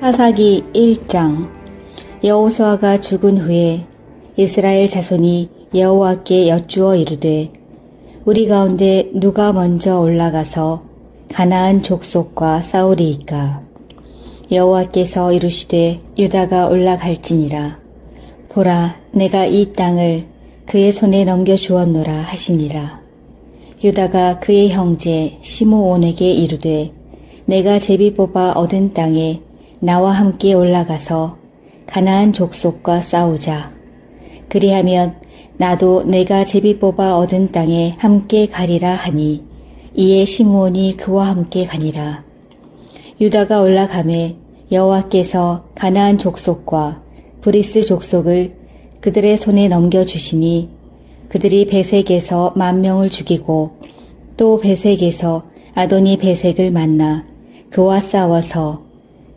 사사기 1장. 여호수아가 죽은 후에 이스라엘 자손이 여호와께 여쭈어 이르되 우리 가운데 누가 먼저 올라가서 가나안 족속과 싸우리이까. 여호와께서 이르시되 유다가 올라갈지니라. 보라, 내가 이 땅을 그의 손에 넘겨주었노라 하시니라. 유다가 그의 형제 시므온에게 이르되 내가 제비 뽑아 얻은 땅에 나와 함께 올라가서 가나안 족속과 싸우자. 그리하면 나도 내가 제비 뽑아 얻은 땅에 함께 가리라 하니 이에 시므온이 그와 함께 가니라. 유다가 올라가매 여호와께서 가나안 족속과 브리스 족속을 그들의 손에 넘겨주시니 그들이 베색에서 10,000명을 죽이고 또 베색에서 아도니 베색을 만나 그와 싸워서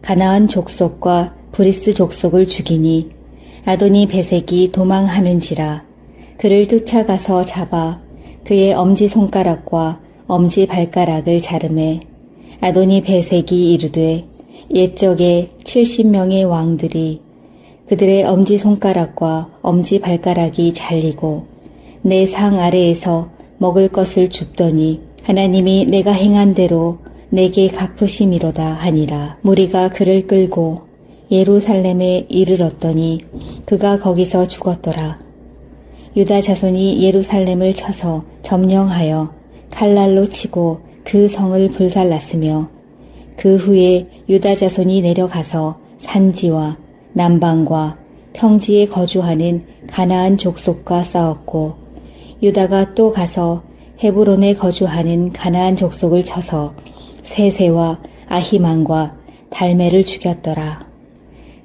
가나안 족속과 브리스 족속을 죽이니 아도니 베색이 도망하는지라. 그를 쫓아가서 잡아 그의 엄지손가락과 엄지발가락을 자르매 아도니 베색이 이르되 옛적에 70명의 왕들이 그들의 엄지손가락과 엄지발가락이 잘리고 내 상 아래에서 먹을 것을 줍더니 하나님이 내가 행한 대로 내게 갚으심이로다 하니라. 무리가 그를 끌고 예루살렘에 이르렀더니 그가 거기서 죽었더라. 유다 자손이 예루살렘을 쳐서 점령하여 칼날로 치고 그 성을 불살랐으며 그 후에 유다 자손이 내려가서 산지와 남방과 평지에 거주하는 가나안 족속과 싸웠고 유다가 또 가서 헤브론에 거주하는 가나안 족속을 쳐서 세세와 아히만과 달메를 죽였더라.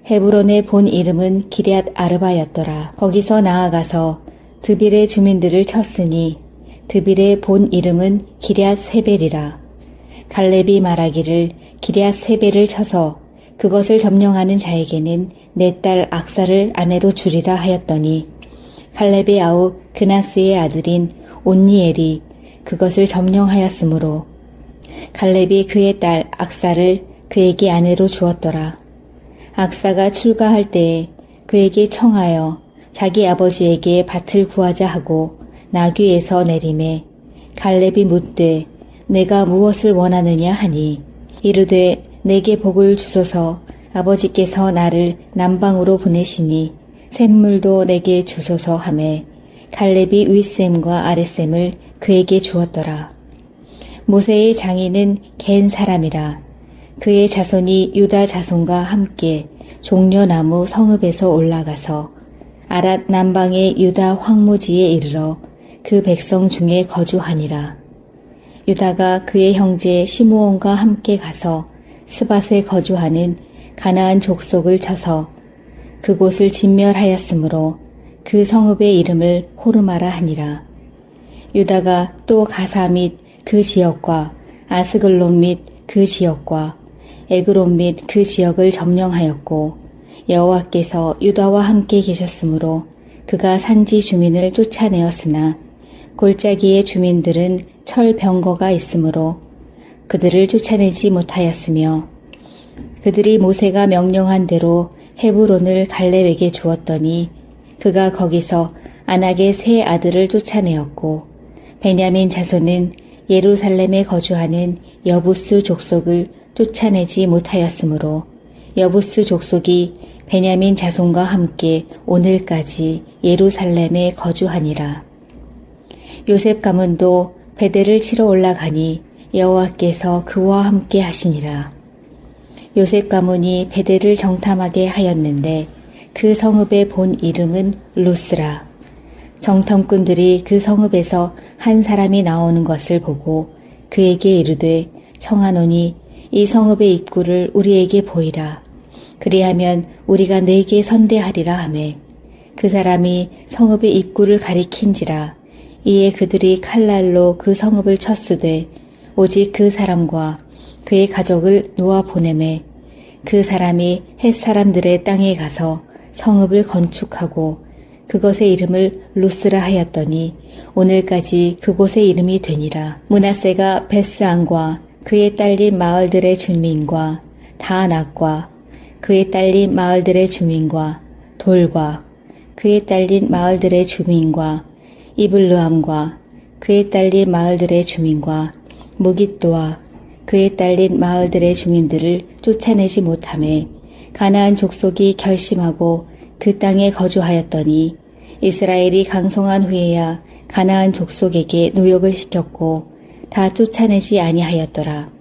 헤브론의 본 이름은 기럇 아르바였더라. 거기서 나아가서 드빌의 주민들을 쳤으니 드빌의 본 이름은 기럇 세벨이라. 갈렙이 말하기를 기럇 세벨을 쳐서 그것을 점령하는 자에게는 내 딸 악사를 아내로 주리라 하였더니 갈렙의 아우 그나스의 아들인 온니엘이 그것을 점령하였으므로 갈렙이 그의 딸 악사를 그에게 아내로 주었더라. 악사가 출가할 때에 그에게 청하여 자기 아버지에게 밭을 구하자 하고 나귀에서 내리매 갈렙이 묻되 내가 무엇을 원하느냐 하니 이르되 내게 복을 주소서. 아버지께서 나를 남방으로 보내시니 샘물도 내게 주소서 하매 갈렙이 윗샘과 아랫샘을 그에게 주었더라. 모세의 장인은 겐 사람이라. 그의 자손이 유다 자손과 함께 종려나무 성읍에서 올라가서 아랏 남방의 유다 황무지에 이르러 그 백성 중에 거주하니라. 유다가 그의 형제 시므온과 함께 가서 스밧에 거주하는 가나안 족속을 쳐서 그곳을 진멸하였으므로 그 성읍의 이름을 호르마라 하니라. 유다가 또 가사 및 그 지역과 아스글론 및 그 지역과 에그론 및 그 지역을 점령하였고 여호와께서 유다와 함께 계셨으므로 그가 산지 주민을 쫓아내었으나 골짜기의 주민들은 철병거가 있으므로 그들을 쫓아내지 못하였으며 그들이 모세가 명령한 대로 헤브론을 갈렙에게 주었더니 그가 거기서 아낙의 세 아들을 쫓아내었고 베냐민 자손은 예루살렘에 거주하는 여부스 족속을 쫓아내지 못하였으므로 여부스 족속이 베냐민 자손과 함께 오늘까지 예루살렘에 거주하니라. 요셉 가문도 베델을 치러 올라가니 여호와께서 그와 함께 하시니라. 요셉 가문이 베델을 정탐하게 하였는데 그 성읍의 본 이름은 루스라. 정탐꾼들이 그 성읍에서 한 사람이 나오는 것을 보고 그에게 이르되 청하노니 이 성읍의 입구를 우리에게 보이라. 그리하면 우리가 네게 선대하리라 하매 그 사람이 성읍의 입구를 가리킨지라. 이에 그들이 칼날로 그 성읍을 쳤으되 오직 그 사람과 그의 가족을 놓아 보내매 그 사람이 헷 사람들의 땅에 가서 성읍을 건축하고 그것의 이름을 루스라 하였더니 오늘까지 그곳의 이름이 되니라. 므낫세가 베스안과 그의 딸린 마을들의 주민과 다낙과 그에 딸린 마을들의 주민과 돌과 그에 딸린 마을들의 주민과 이블르함과 그에 딸린 마을들의 주민과 무깃도와 그에 딸린 마을들의 주민들을 쫓아내지 못하매 가나안 족속이 결심하고 그 땅에 거주하였더니 이스라엘이 강성한 후에야 가나안 족속에게 노역을 시켰고 다 쫓아내지 아니하였더라.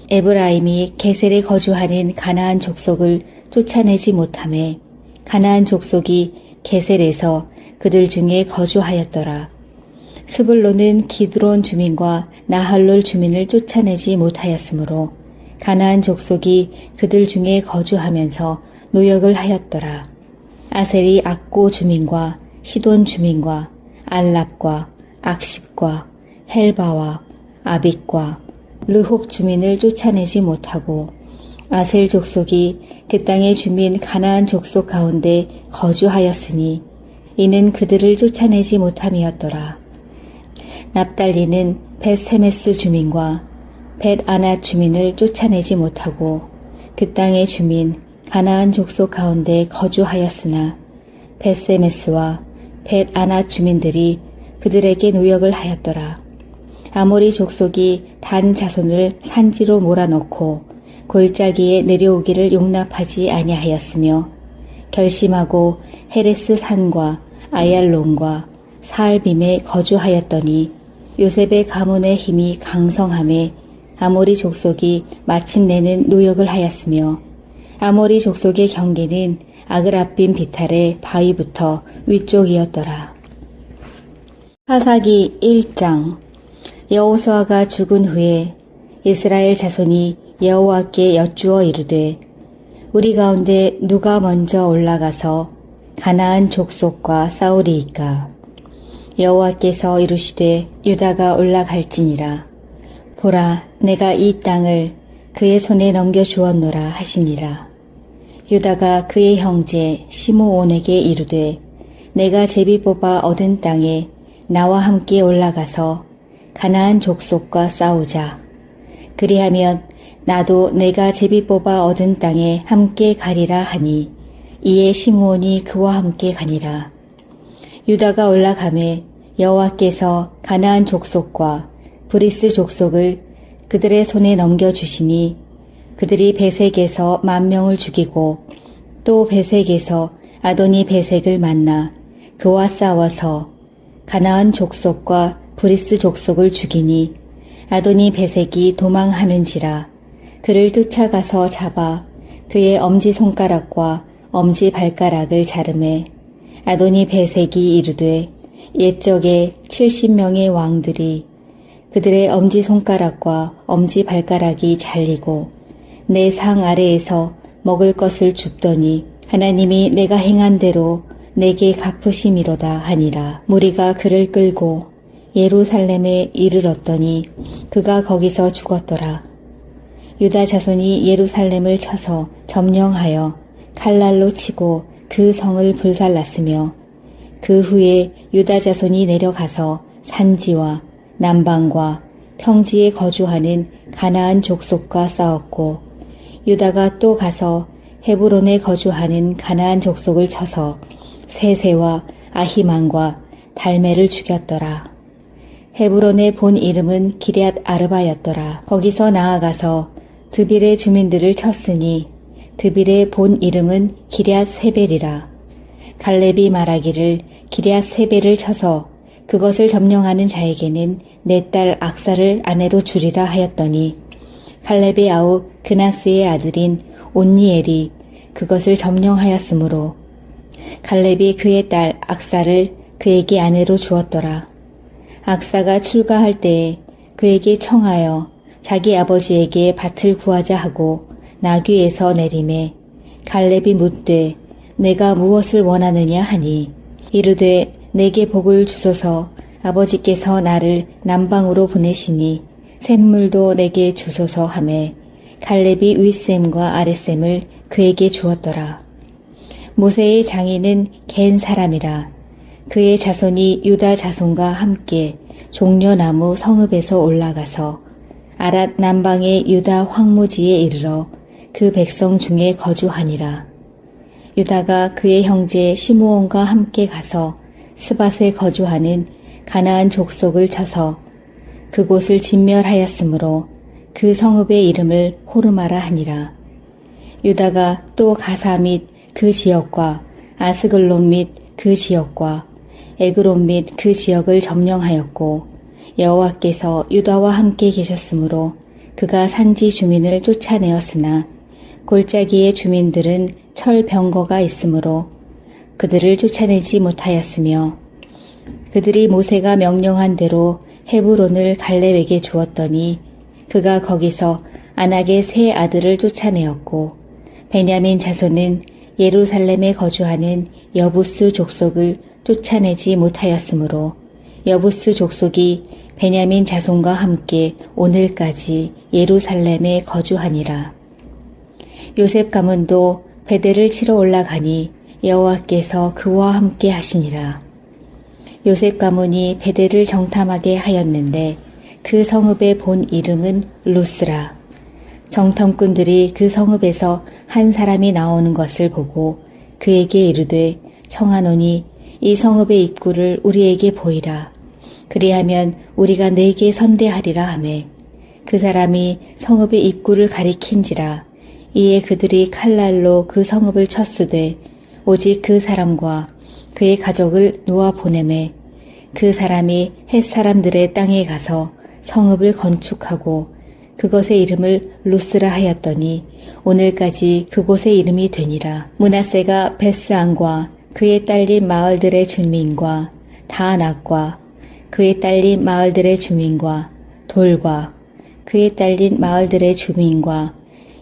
에브라임이 게셀에 거주하는 가나안 족속을 쫓아내지 못하매 가나안 족속이 게셀에서 그들 중에 거주하였더라. 스불론은 기드론 주민과 나할롤 주민을 쫓아내지 못하였으므로 가나안 족속이 그들 중에 거주하면서 노역을 하였더라. 아셀이 악고 주민과 시돈 주민과 알랍과 악십과 헬바와 아빅과 르홉 주민을 쫓아내지 못하고 아셀 족속이 그 땅의 주민 가나안 족속 가운데 거주하였으니 이는 그들을 쫓아내지 못함이었더라. 납달리는 벳세메스 주민과 벳아낫 주민을 쫓아내지 못하고 그 땅의 주민 가나안 족속 가운데 거주하였으나 벳세메스와 벳아낫 주민들이 그들에게 노역을 하였더라. 아모리 족속이 단 자손을 산지로 몰아넣고 골짜기에 내려오기를 용납하지 아니하였으며 결심하고 헤레스 산과 아얄론과 사알빔에 거주하였더니 요셉의 가문의 힘이 강성함에 아모리 족속이 마침내는 노역을 하였으며 아모리 족속의 경계는 아그라빔 비탈의 바위부터 위쪽이었더라. 사사기 1장. 여호수아가 죽은 후에 이스라엘 자손이 여호와께 여쭈어 이르되 우리 가운데 누가 먼저 올라가서 가나안 족속과 싸우리이까. 여호와께서 이르시되 유다가 올라갈지니라. 보라, 내가 이 땅을 그의 손에 넘겨주었노라 하시니라. 유다가 그의 형제 시므온에게 이르되 내가 제비 뽑아 얻은 땅에 나와 함께 올라가서 가나안 족속과 싸우자. 그리하면 나도 내가 제비 뽑아 얻은 땅에 함께 가리라 하니 이에 시므온이 그와 함께 가니라. 유다가 올라가매 여호와께서 가나안 족속과 브리스 족속을 그들의 손에 넘겨주시니 그들이 베색에서 10,000명을 죽이고 또 베색에서 아도니 베색을 만나 그와 싸워서 가나안 족속과 브리스 족속을 죽이니 아도니 베색이 도망하는지라. 그를 쫓아가서 잡아 그의 엄지손가락과 엄지발가락을 자르매 아도니 베색이 이르되 옛적에 70명의 왕들이 그들의 엄지손가락과 엄지발가락이 잘리고 내 상 아래에서 먹을 것을 줍더니 하나님이 내가 행한 대로 내게 갚으심이로다 하니라. 무리가 그를 끌고 예루살렘에 이르렀더니 그가 거기서 죽었더라. 유다 자손이 예루살렘을 쳐서 점령하여 칼날로 치고 그 성을 불살랐으며 그 후에 유다 자손이 내려가서 산지와 남방과 평지에 거주하는 가나안 족속과 싸웠고 유다가 또 가서 헤브론에 거주하는 가나안 족속을 쳐서 세세와 아히만과 달메를 죽였더라. 헤브론의 본 이름은 기럇 아르바였더라. 거기서 나아가서 드빌의 주민들을 쳤으니 드빌의 본 이름은 기럇 세벨이라. 갈렙이 말하기를 기럇 세벨을 쳐서 그것을 점령하는 자에게는 내 딸 악사를 아내로 주리라 하였더니 갈렙의 아우 그나스의 아들인 온니엘이 그것을 점령하였으므로 갈렙이 그의 딸 악사를 그에게 아내로 주었더라. 악사가 출가할 때에 그에게 청하여 자기 아버지에게 밭을 구하자 하고 나귀에서 내림에 갈렙이 묻되 내가 무엇을 원하느냐 하니 이르되 내게 복을 주소서. 아버지께서 나를 남방으로 보내시니 샘물도 내게 주소서 하매 갈렙이 윗샘과 아랫샘을 그에게 주었더라. 모세의 장인은 겐 사람이라. 그의 자손이 유다 자손과 함께 종려나무 성읍에서 올라가서 아랏 남방의 유다 황무지에 이르러 그 백성 중에 거주하니라. 유다가 그의 형제 시므온과 함께 가서 스밧에 거주하는 가나안 족속을 쳐서 그곳을 진멸하였으므로 그 성읍의 이름을 호르마라 하니라. 유다가 또 가사 및 그 지역과 아스글론 및 그 지역과 에그론 및 그 지역을 점령하였고 여호와께서 유다와 함께 계셨으므로 그가 산지 주민을 쫓아내었으나 골짜기의 주민들은 철병거가 있으므로 그들을 쫓아내지 못하였으며 그들이 모세가 명령한 대로 헤브론을 갈렙에게 주었더니 그가 거기서 아낙의 세 아들을 쫓아내었고 베냐민 자손은 예루살렘에 거주하는 여부스 족속을 쫓아내지 못하였으므로 여부스 족속이 베냐민 자손과 함께 오늘까지 예루살렘에 거주하니라. 요셉 가문도 베델을 치러 올라가니 여호와께서 그와 함께 하시니라. 요셉 가문이 베델을 정탐하게 하였는데 그 성읍의 본 이름은 루스라. 정탐꾼들이 그 성읍에서 한 사람이 나오는 것을 보고 그에게 이르되 청하노니 이 성읍의 입구를 우리에게 보이라. 그리하면 우리가 네게 선대하리라 하매 그 사람이 성읍의 입구를 가리킨지라. 이에 그들이 칼날로 그 성읍을 쳤으되 오직 그 사람과 그의 가족을 놓아 보내매 그 사람이 헷 사람들의 땅에 가서 성읍을 건축하고 그것의 이름을 루스라 하였더니 오늘까지 그곳의 이름이 되니라. 므낫세가 베스안과 그의 딸린 마을들의 주민과 다낙과 그의 딸린 마을들의 주민과 돌과 그의 딸린 마을들의 주민과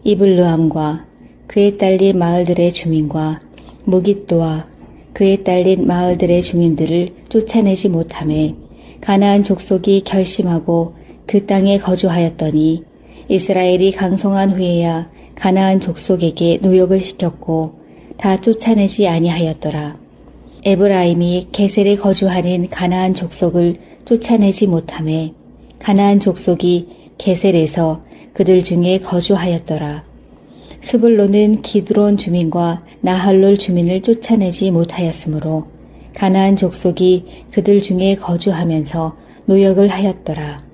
이블르함과 그의 딸린 마을들의 주민과 무깃도와 그의 딸린 마을들의 주민들을 쫓아내지 못하매 가나안 족속이 결심하고 그 땅에 거주하였더니 이스라엘이 강성한 후에야 가나안 족속에게 노역을 시켰고 다 쫓아내지 아니하였더라. 에브라임이 게셀에 거주하는 가나안 족속을 쫓아내지 못하매 가나안 족속이 게셀에서 그들 중에 거주하였더라. 스불론은 기드론 주민과 나할롤 주민을 쫓아내지 못하였으므로 가나안 족속이 그들 중에 거주하면서 노역을 하였더라.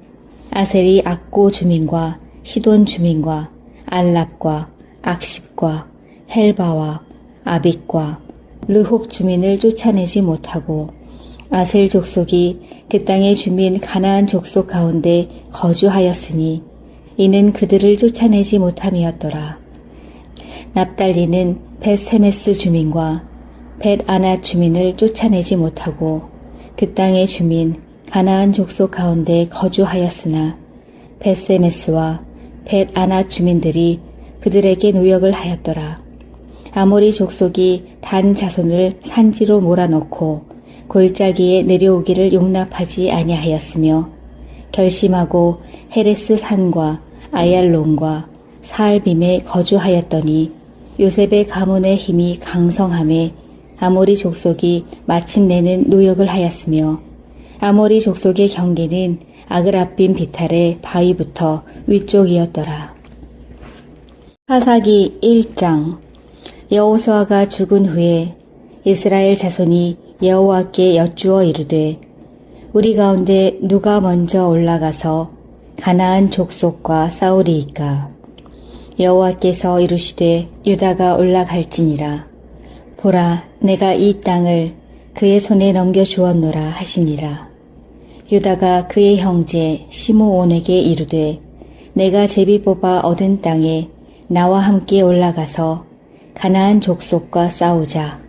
아셀이 악고 주민과 시돈 주민과 알랍과 악십과 헬바와 아빅과 르홉 주민을 쫓아내지 못하고 아셀 족속이 그 땅의 주민 가나안 족속 가운데 거주하였으니 이는 그들을 쫓아내지 못함이었더라. 납달리는 벳세메스 주민과 벳아낫 주민을 쫓아내지 못하고 그 땅의 주민 가나안 족속 가운데 거주하였으나 벳세메스와 벳아낫 주민들이 그들에게 노역을 하였더라. 아모리 족속이 단 자손을 산지로 몰아넣고 골짜기에 내려오기를 용납하지 아니하였으며 결심하고 헤레스 산과 아얄론과 사알빔에 거주하였더니 요셉의 가문의 힘이 강성함에 아모리 족속이 마침내는 노역을 하였으며 아모리 족속의 경계는 아그라빔 비탈의 바위부터 위쪽이었더라. 사사기 1장. 여호수아가 죽은 후에 이스라엘 자손이 여호와께 여쭈어 이르되 우리 가운데 누가 먼저 올라가서 가나안 족속과 싸우리이까. 여호와께서 이르시되 유다가 올라갈지니라. 보라, 내가 이 땅을 그의 손에 넘겨주었노라 하시니라. 유다가 그의 형제 시므온에게 이르되 내가 제비 뽑아 얻은 땅에 나와 함께 올라가서 가나안 족속과 싸우자.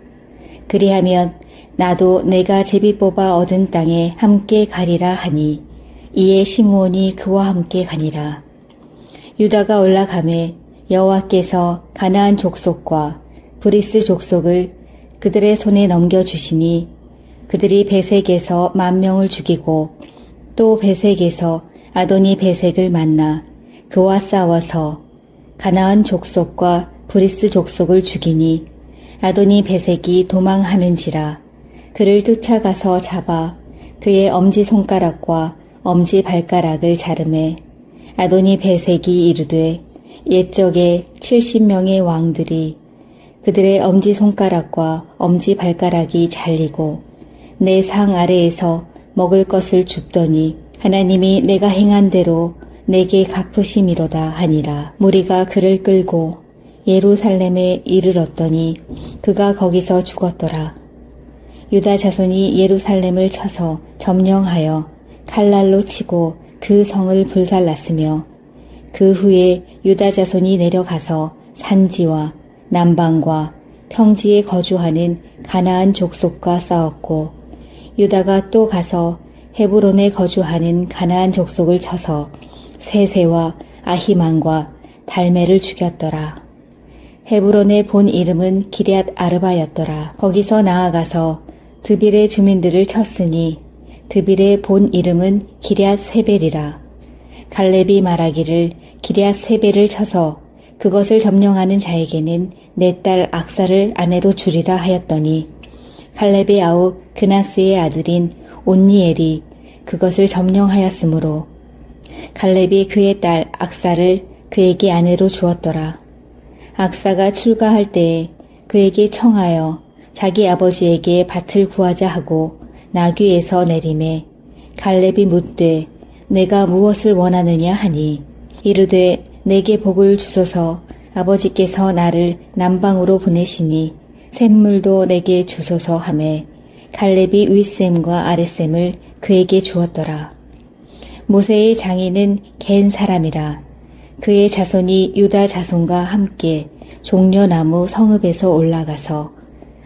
그리하면 나도 내가 제비 뽑아 얻은 땅에 함께 가리라 하니 이에 시므온이 그와 함께 가니라. 유다가 올라가매 여호와께서 가나안 족속과 브리스 족속을 그들의 손에 넘겨주시니 그들이 베색에서 10,000명을 죽이고 또 베색에서 아도니 베색을 만나 그와 싸워서 가나안 족속과 브리스 족속을 죽이니 아도니 베색이 도망하는지라. 그를 쫓아가서 잡아 그의 엄지손가락과 엄지발가락을 자르매 아도니 베색이 이르되 옛적에 70명의 왕들이 그들의 엄지손가락과 엄지발가락이 잘리고 내 상 아래에서 먹을 것을 줍더니 하나님이 내가 행한 대로 내게 갚으심이로다 하니라. 무리가 그를 끌고 예루살렘에 이르렀더니 그가 거기서 죽었더라. 유다 자손이 예루살렘을 쳐서 점령하여 칼날로 치고 그 성을 불살랐으며 그 후에 유다 자손이 내려가서 산지와 남방과 평지에 거주하는 가나안 족속과 싸웠고 유다가 또 가서 헤브론에 거주하는 가나안 족속을 쳐서 세세와 아히만과 달메를 죽였더라. 헤브론의 본 이름은 기럇 아르바였더라. 거기서 나아가서 드빌의 주민들을 쳤으니 드빌의 본 이름은 기럇 세벨이라. 갈렙이 말하기를 기럇 세벨을 쳐서 그것을 점령하는 자에게는 내 딸 악사를 아내로 주리라 하였더니 갈렙의 아우 그나스의 아들인 온니엘이 그것을 점령하였으므로 갈렙이 그의 딸 악사를 그에게 아내로 주었더라. 악사가 출가할 때에 그에게 청하여 자기 아버지에게 밭을 구하자 하고 나귀에서 내림에 갈렙이 묻되 내가 무엇을 원하느냐 하니 이르되 내게 복을 주소서. 아버지께서 나를 남방으로 보내시니 샘물도 내게 주소서 하매 갈렙이 윗샘과 아랫샘을 그에게 주었더라. 모세의 장인은 겐 사람이라. 그의 자손이 유다 자손과 함께 종려나무 성읍에서 올라가서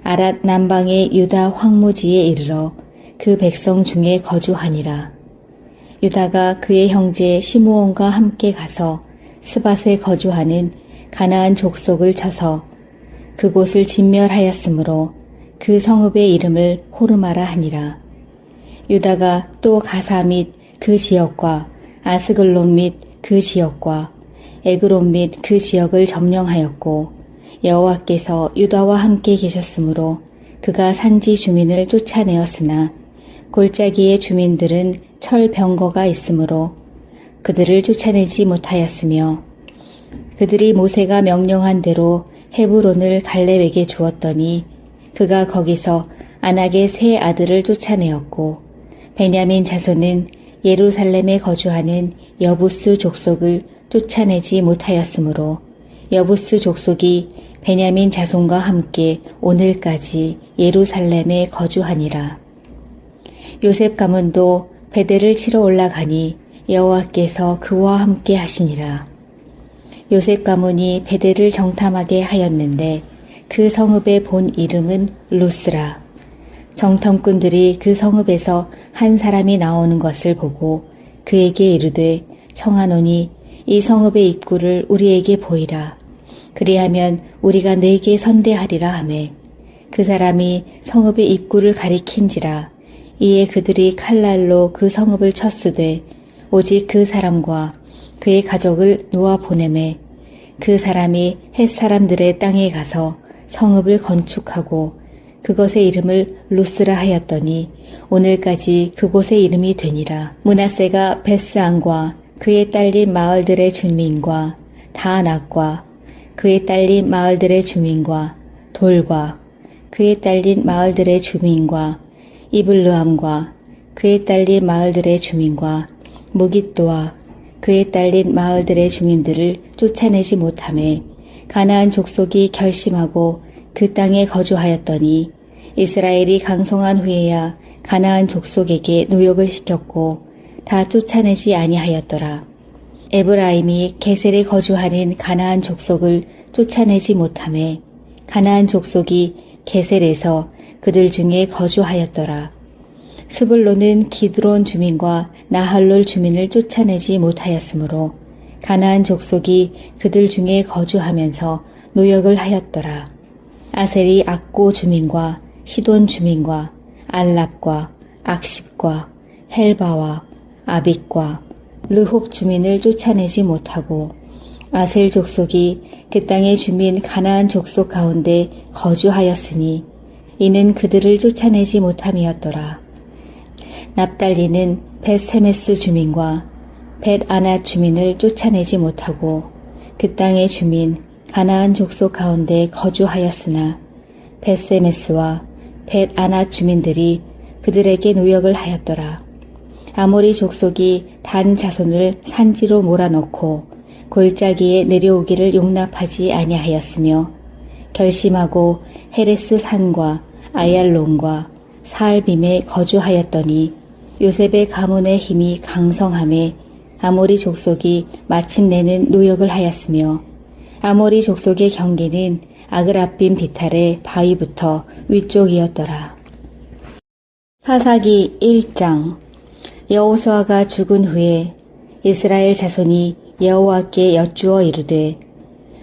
아랏 남방의 유다 황무지에 이르러 그 백성 중에 거주하니라. 유다가 그의 형제 시므온과 함께 가서 스밧에 거주하는 가나안 족속을 쳐서 그곳을 진멸하였으므로 그 성읍의 이름을 호르마라 하니라. 유다가 또 가사 및 그 지역과 아스글론 및 그 지역과 에그론 및 그 지역을 점령하였고 여호와께서 유다와 함께 계셨으므로 그가 산지 주민을 쫓아내었으나 골짜기의 주민들은 철병거가 있으므로 그들을 쫓아내지 못하였으며 그들이 모세가 명령한 대로 헤브론을 갈렙에게 주었더니 그가 거기서 아낙의 세 아들을 쫓아내었고 베냐민 자손은 예루살렘에 거주하는 여부스 족속을 쫓아내지 못하였으므로 여부스 족속이 베냐민 자손과 함께 오늘까지 예루살렘에 거주하니라. 요셉 가문도 베델을 치러 올라가니 여호와께서 그와 함께 하시니라. 요셉 가문이 베델을 정탐하게 하였는데 그 성읍의 본 이름은 루스라. 정탐꾼들이 그 성읍에서 한 사람이 나오는 것을 보고 그에게 이르되 청하노니 이 성읍의 입구를 우리에게 보이라. 그리하면 우리가 네게 선대하리라 하매 그 사람이 성읍의 입구를 가리킨지라. 이에 그들이 칼날로 그 성읍을 쳤으되 오직 그 사람과 그의 가족을 놓아 보내매 그 사람이 헷 사람들의 땅에 가서 성읍을 건축하고 그것의 이름을 루스라 하였더니 오늘까지 그곳의 이름이 되니라. 므낫세가 베스안과 그의 딸린 마을들의 주민과 다낙과 그의 딸린 마을들의 주민과 돌과 그의 딸린 마을들의 주민과 이블르함과 그의 딸린 마을들의 주민과 무깃도와 그의 딸린 마을들의 주민들을 쫓아내지 못하매 가나안 족속이 결심하고 그 땅에 거주하였더니 이스라엘이 강성한 후에야 가나안 족속에게 노역을 시켰고 다 쫓아내지 아니하였더라. 에브라임이 게셀에 거주하는 가나안 족속을 쫓아내지 못하매 가나안 족속이 게셀에서 그들 중에 거주하였더라. 스불론은 기드론 주민과 나할롤 주민을 쫓아내지 못하였으므로 가나안 족속이 그들 중에 거주하면서 노역을 하였더라. 아셀이 악고 주민과 시돈 주민과 알랍과 악십과 헬바와 아빅과 르홉 주민을 쫓아내지 못하고 아셀 족속이 그 땅의 주민 가나안 족속 가운데 거주하였으니 이는 그들을 쫓아내지 못함이었더라. 납달리는 벳세메스 주민과 벳아낫 주민을 쫓아내지 못하고 그 땅의 주민 가나안 족속 가운데 거주하였으나 벳세메스와 벳아낫 주민들이 그들에게 노역을 하였더라. 아모리 족속이 단 자손을 산지로 몰아넣고 골짜기에 내려오기를 용납하지 아니하였으며 결심하고 헤레스 산과 아얄론과 사알빔에 거주하였더니 요셉의 가문의 힘이 강성함에 아모리 족속이 마침내는 노역을 하였으며 아모리 족속의 경계는 아그라빔 비탈의 바위부터 위쪽이었더라. 사사기 1장. 여호수아가 죽은 후에 이스라엘 자손이 여호와께 여쭈어 이르되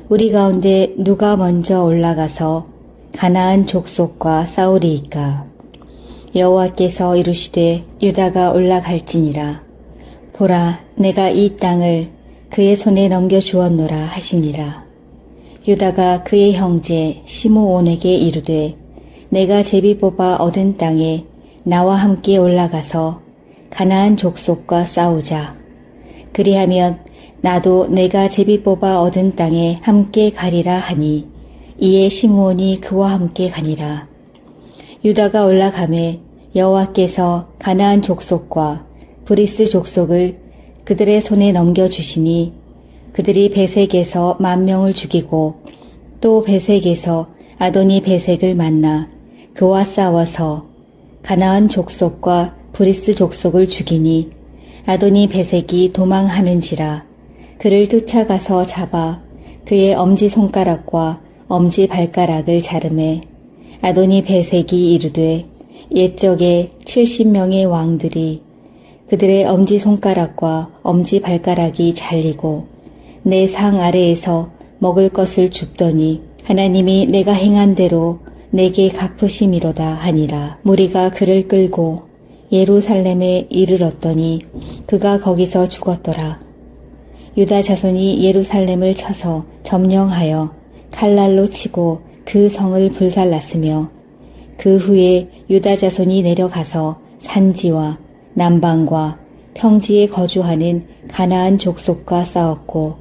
우리 가운데 누가 먼저 올라가서 가나안 족속과 싸우리이까. 여호와께서 이르시되 유다가 올라갈지니라. 보라, 내가 이 땅을 그의 손에 넘겨주었노라 하시니라. 유다가 그의 형제 시므온에게 이르되 내가 제비 뽑아 얻은 땅에 나와 함께 올라가서 가나안 족속과 싸우자. 그리하면 나도 내가 제비 뽑아 얻은 땅에 함께 가리라 하니 이에 시므온이 그와 함께 가니라. 유다가 올라가매 여호와께서 가나안 족속과 브리스 족속을 그들의 손에 넘겨주시니 그들이 베색에서 10,000명을 죽이고 또 베색에서 아도니 베색을 만나 그와 싸워서 가나안 족속과 브리스 족속을 죽이니 아도니 베색이 도망하는지라. 그를 쫓아가서 잡아 그의 엄지손가락과 엄지발가락을 자르매 아도니 베색이 이르되 옛적에 70명의 왕들이 그들의 엄지손가락과 엄지발가락이 잘리고 내 상 아래에서 먹을 것을 줍더니 하나님이 내가 행한 대로 내게 갚으심이로다 하니라. 무리가 그를 끌고 예루살렘에 이르렀더니 그가 거기서 죽었더라. 유다 자손이 예루살렘을 쳐서 점령하여 칼날로 치고 그 성을 불살랐으며 그 후에 유다 자손이 내려가서 산지와 남방과 평지에 거주하는 가나안 족속과 싸웠고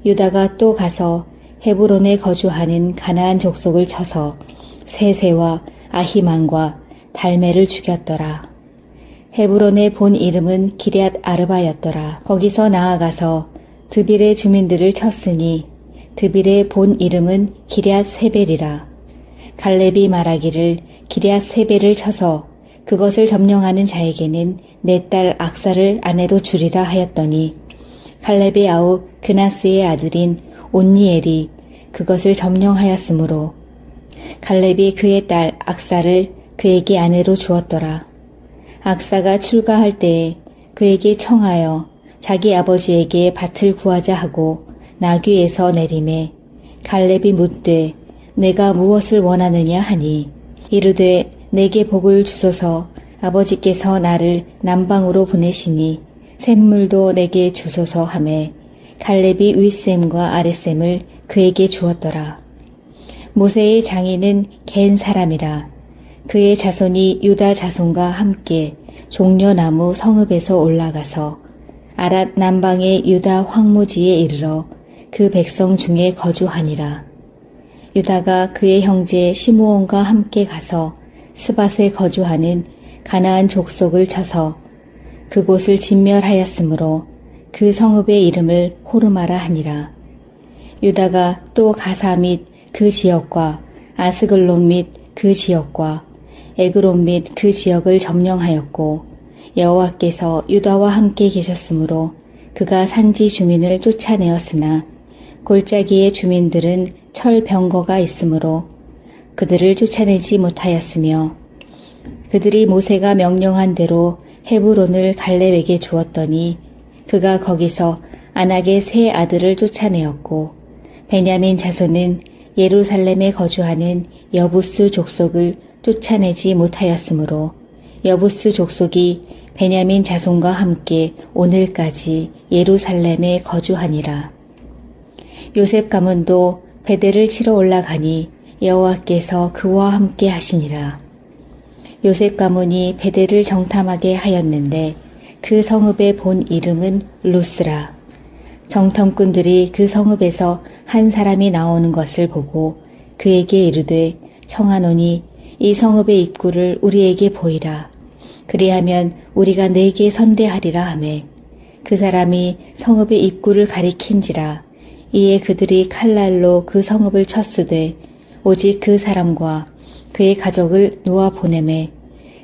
유다가 또 가서 헤브론에 거주하는 가나안 족속을 쳐서 세세와 아히만과 달메를 죽였더라. 헤브론의 본 이름은 기럇 아르바였더라. 거기서 나아가서 드빌의 주민들을 쳤으니 드빌의 본 이름은 기럇 세벨이라. 갈렙이 말하기를 기럇 세벨을 쳐서 그것을 점령하는 자에게는 내 딸 악사를 아내로 주리라 하였더니 갈렙의 아우 그나스의 아들인 온니엘이 그것을 점령하였으므로 갈렙이 그의 딸 악사를 그에게 아내로 주었더라. 악사가 출가할 때에 그에게 청하여 자기 아버지에게 밭을 구하자 하고 나귀에서 내림에 갈렙이 묻되 내가 무엇을 원하느냐 하니 이르되 내게 복을 주소서. 아버지께서 나를 남방으로 보내시니 샘물도 내게 주소서 하매 갈렙이 윗샘과 아랫샘을 그에게 주었더라. 모세의 장인은 겐 사람이라. 그의 자손이 유다 자손과 함께 종려나무 성읍에서 올라가서 아랏 남방의 유다 황무지에 이르러 그 백성 중에 거주하니라. 유다가 그의 형제 시므온과 함께 가서 스밧에 거주하는 가나안 족속을 쳐서 그곳을 진멸하였으므로 그 성읍의 이름을 호르마라 하니라. 유다가 또 가사 및 그 지역과 아스글론 및 그 지역과 에그론 및 그 지역을 점령하였고 여호와께서 유다와 함께 계셨으므로 그가 산지 주민을 쫓아내었으나 골짜기의 주민들은 철병거가 있으므로 그들을 쫓아내지 못하였으며 그들이 모세가 명령한 대로 헤브론을 갈렙에게 주었더니 그가 거기서 아낙의 세 아들을 쫓아내었고 베냐민 자손은 예루살렘에 거주하는 여부스 족속을 쫓아내지 못하였으므로 여부스 족속이 베냐민 자손과 함께 오늘까지 예루살렘에 거주하니라. 요셉 가문도 베델을 치러 올라가니 여호와께서 그와 함께 하시니라. 요셉 가문이 베델을 정탐하게 하였는데 그 성읍의 본 이름은 루스라. 정탐꾼들이 그 성읍에서 한 사람이 나오는 것을 보고 그에게 이르되 청하노니 이 성읍의 입구를 우리에게 보이라. 그리하면 우리가 네게 선대하리라 하매 그 사람이 성읍의 입구를 가리킨지라. 이에 그들이 칼날로 그 성읍을 쳤으되 오직 그 사람과 그의 가족을 놓아 보내매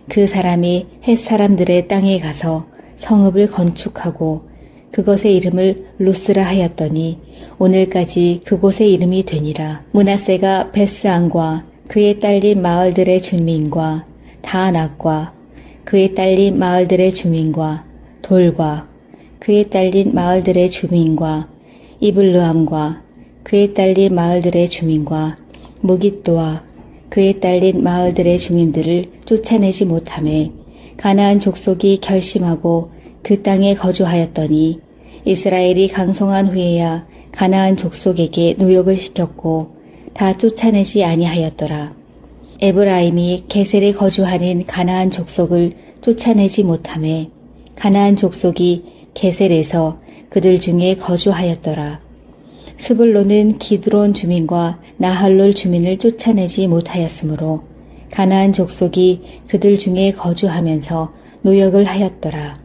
그 사람이 헷 사람들의 땅에 가서 성읍을 건축하고 그것의 이름을 루스라 하였더니 오늘까지 그곳의 이름이 되니라. 므낫세가 베스안과 그에 딸린 마을들의 주민과 다낙과 그에 딸린 마을들의 주민과 돌과 그에 딸린 마을들의 주민과 이블르함과 그에 딸린 마을들의 주민과 무깃도와 그에 딸린 마을들의 주민들을 쫓아내지 못하매 가나안 족속이 결심하고 그 땅에 거주하였더니 이스라엘이 강성한 후에야 가나안 족속에게 노역을 시켰고 다 쫓아내지 아니하였더라. 에브라임이 게셀에 거주하는 가나안 족속을 쫓아내지 못하매 가나안 족속이 게셀에서 그들 중에 거주하였더라. 스불론은 기드론 주민과 나할롤 주민을 쫓아내지 못하였으므로 가나안 족속이 그들 중에 거주하면서 노역을 하였더라.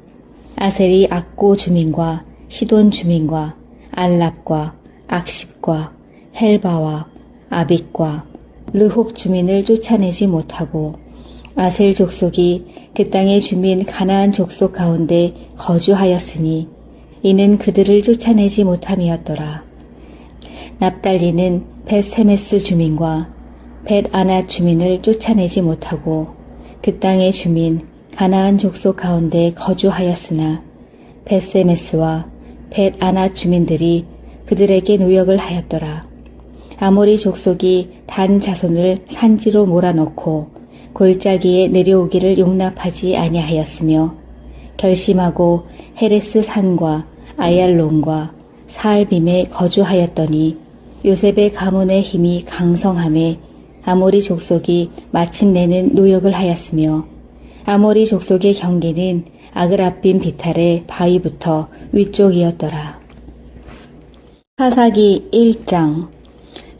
아셀이 악고 주민과 시돈 주민과 알랍과 악십과 헬바와 아빅과 르홉 주민을 쫓아내지 못하고 아셀 족속이 그 땅의 주민 가나안 족속 가운데 거주하였으니 이는 그들을 쫓아내지 못함이었더라. 납달리는 벳세메스 주민과 벳아낫 주민을 쫓아내지 못하고 그 땅의 주민 가나안 족속 가운데 거주하였으나 벳세메스와 벳아낫 주민들이 그들에게 노역을 하였더라. 아모리 족속이 단 자손을 산지로 몰아넣고 골짜기에 내려오기를 용납하지 아니하였으며 결심하고 헤레스 산과 아얄론과 사알빔에 거주하였더니 요셉의 가문의 힘이 강성함에 아모리 족속이 마침내는 노역을 하였으며 아모리 족속의 경계는 아그라빔 비탈의 바위부터 위쪽이었더라. 사사기 1장.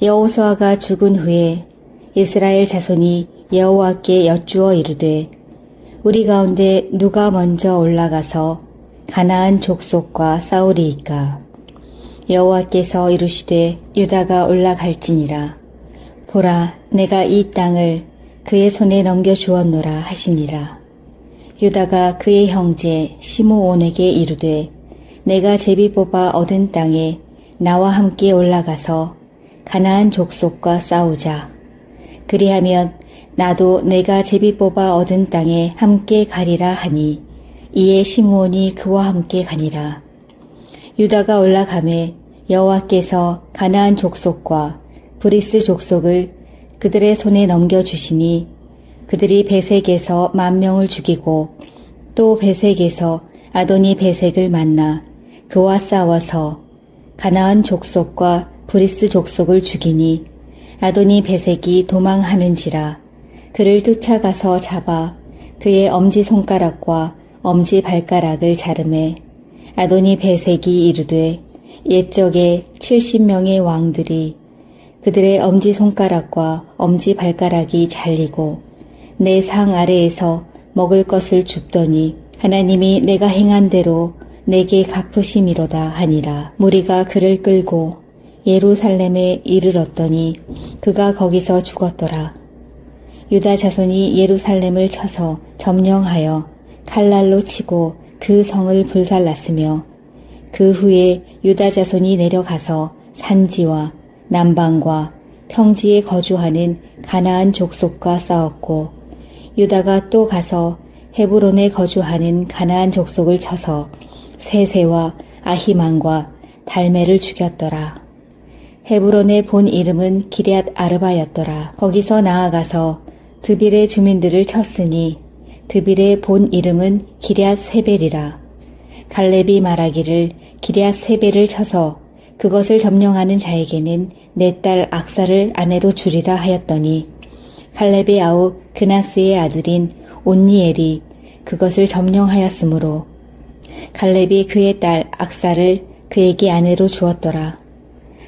여호수아가 죽은 후에 이스라엘 자손이 여호와께 여쭈어 이르되 우리 가운데 누가 먼저 올라가서 가나안 족속과 싸우리이까. 여호와께서 이르시되 유다가 올라갈지니라. 보라, 내가 이 땅을 그의 손에 넘겨주었노라 하시니라. 유다가 그의 형제 시므온에게 이르되 내가 제비 뽑아 얻은 땅에 나와 함께 올라가서 가나안 족속과 싸우자. 그리하면 나도 내가 제비 뽑아 얻은 땅에 함께 가리라 하니 이에 시므온이 그와 함께 가니라. 유다가 올라가매 여호와께서 가나안 족속과 브리스 족속을 그들의 손에 넘겨주시니 그들이 베색에서 10,000명을 죽이고 또 베색에서 아도니 베색을 만나 그와 싸워서 가나안 족속과 브리스 족속을 죽이니 아도니 베색이 도망하는지라. 그를 쫓아가서 잡아 그의 엄지손가락과 엄지발가락을 자르매 아도니 베색이 이르되 옛적에 70명의 왕들이 그들의 엄지손가락과 엄지발가락이 잘리고 내 상 아래에서 먹을 것을 줍더니 하나님이 내가 행한 대로 내게 갚으심이로다 하니라. 무리가 그를 끌고 예루살렘에 이르렀더니 그가 거기서 죽었더라. 유다 자손이 예루살렘을 쳐서 점령하여 칼날로 치고 그 성을 불살랐으며 그 후에 유다 자손이 내려가서 산지와 남방과 평지에 거주하는 가나안 족속과 싸웠고 유다가 또 가서 헤브론에 거주하는 가나안 족속을 쳐서 세세와 아히만과 달메를 죽였더라. 헤브론의 본 이름은 기럇 아르바였더라. 거기서 나아가서 드빌의 주민들을 쳤으니 드빌의 본 이름은 기럇 세벨이라. 갈렙이 말하기를 기럇 세벨을 쳐서 그것을 점령하는 자에게는 내 딸 악사를 아내로 주리라 하였더니 갈렙의 아우 그나스의 아들인 온니엘이 그것을 점령하였으므로 갈렙이 그의 딸 악사를 그에게 아내로 주었더라.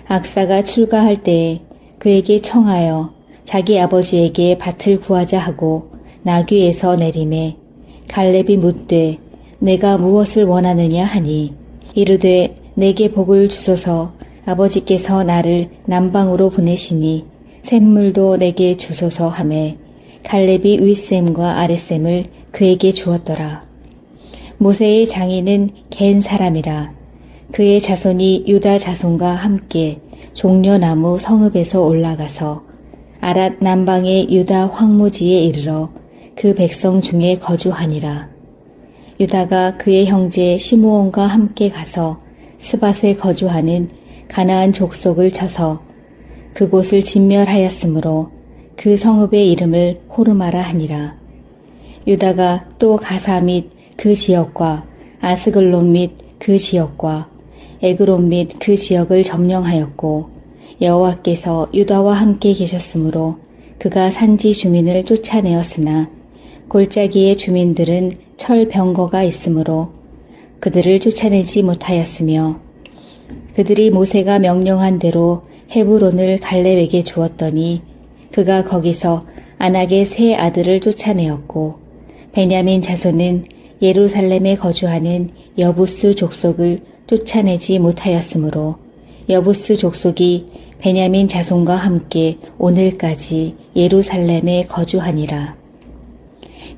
악사가 출가할 때에 그에게 청하여 자기 아버지에게 밭을 구하자 하고 나귀에서 내림에 갈렙이 묻되 내가 무엇을 원하느냐 하니 이르되 내게 복을 주소서 아버지께서 나를 남방으로 보내시니 샘물도 내게 주소서 하매 갈렙이 윗샘과 아랫샘을 그에게 주었더라. 모세의 장인은 겐 사람이라. 그의 자손이 유다 자손과 함께 종려나무 성읍에서 올라가서 아랏 남방의 유다 황무지에 이르러 그 백성 중에 거주하니라. 유다가 그의 형제 시므온과 함께 가서 스밧에 거주하는 가나안 족속을 쳐서 그곳을 진멸하였으므로 그 성읍의 이름을 호르마라 하니라. 유다가 또 가사 및 그 지역과 아스글론 및 그 지역과 에그론 및 그 지역을 점령하였고 여호와께서 유다와 함께 계셨으므로 그가 산지 주민을 쫓아내었으나 골짜기의 주민들은 철병거가 있으므로 그들을 쫓아내지 못하였으며 그들이 모세가 명령한 대로 헤브론을 갈렙에게 주었더니 그가 거기서 아낙의 세 아들을 쫓아내었고 베냐민 자손은 예루살렘에 거주하는 여부스 족속을 쫓아내지 못하였으므로 여부스 족속이 베냐민 자손과 함께 오늘까지 예루살렘에 거주하니라.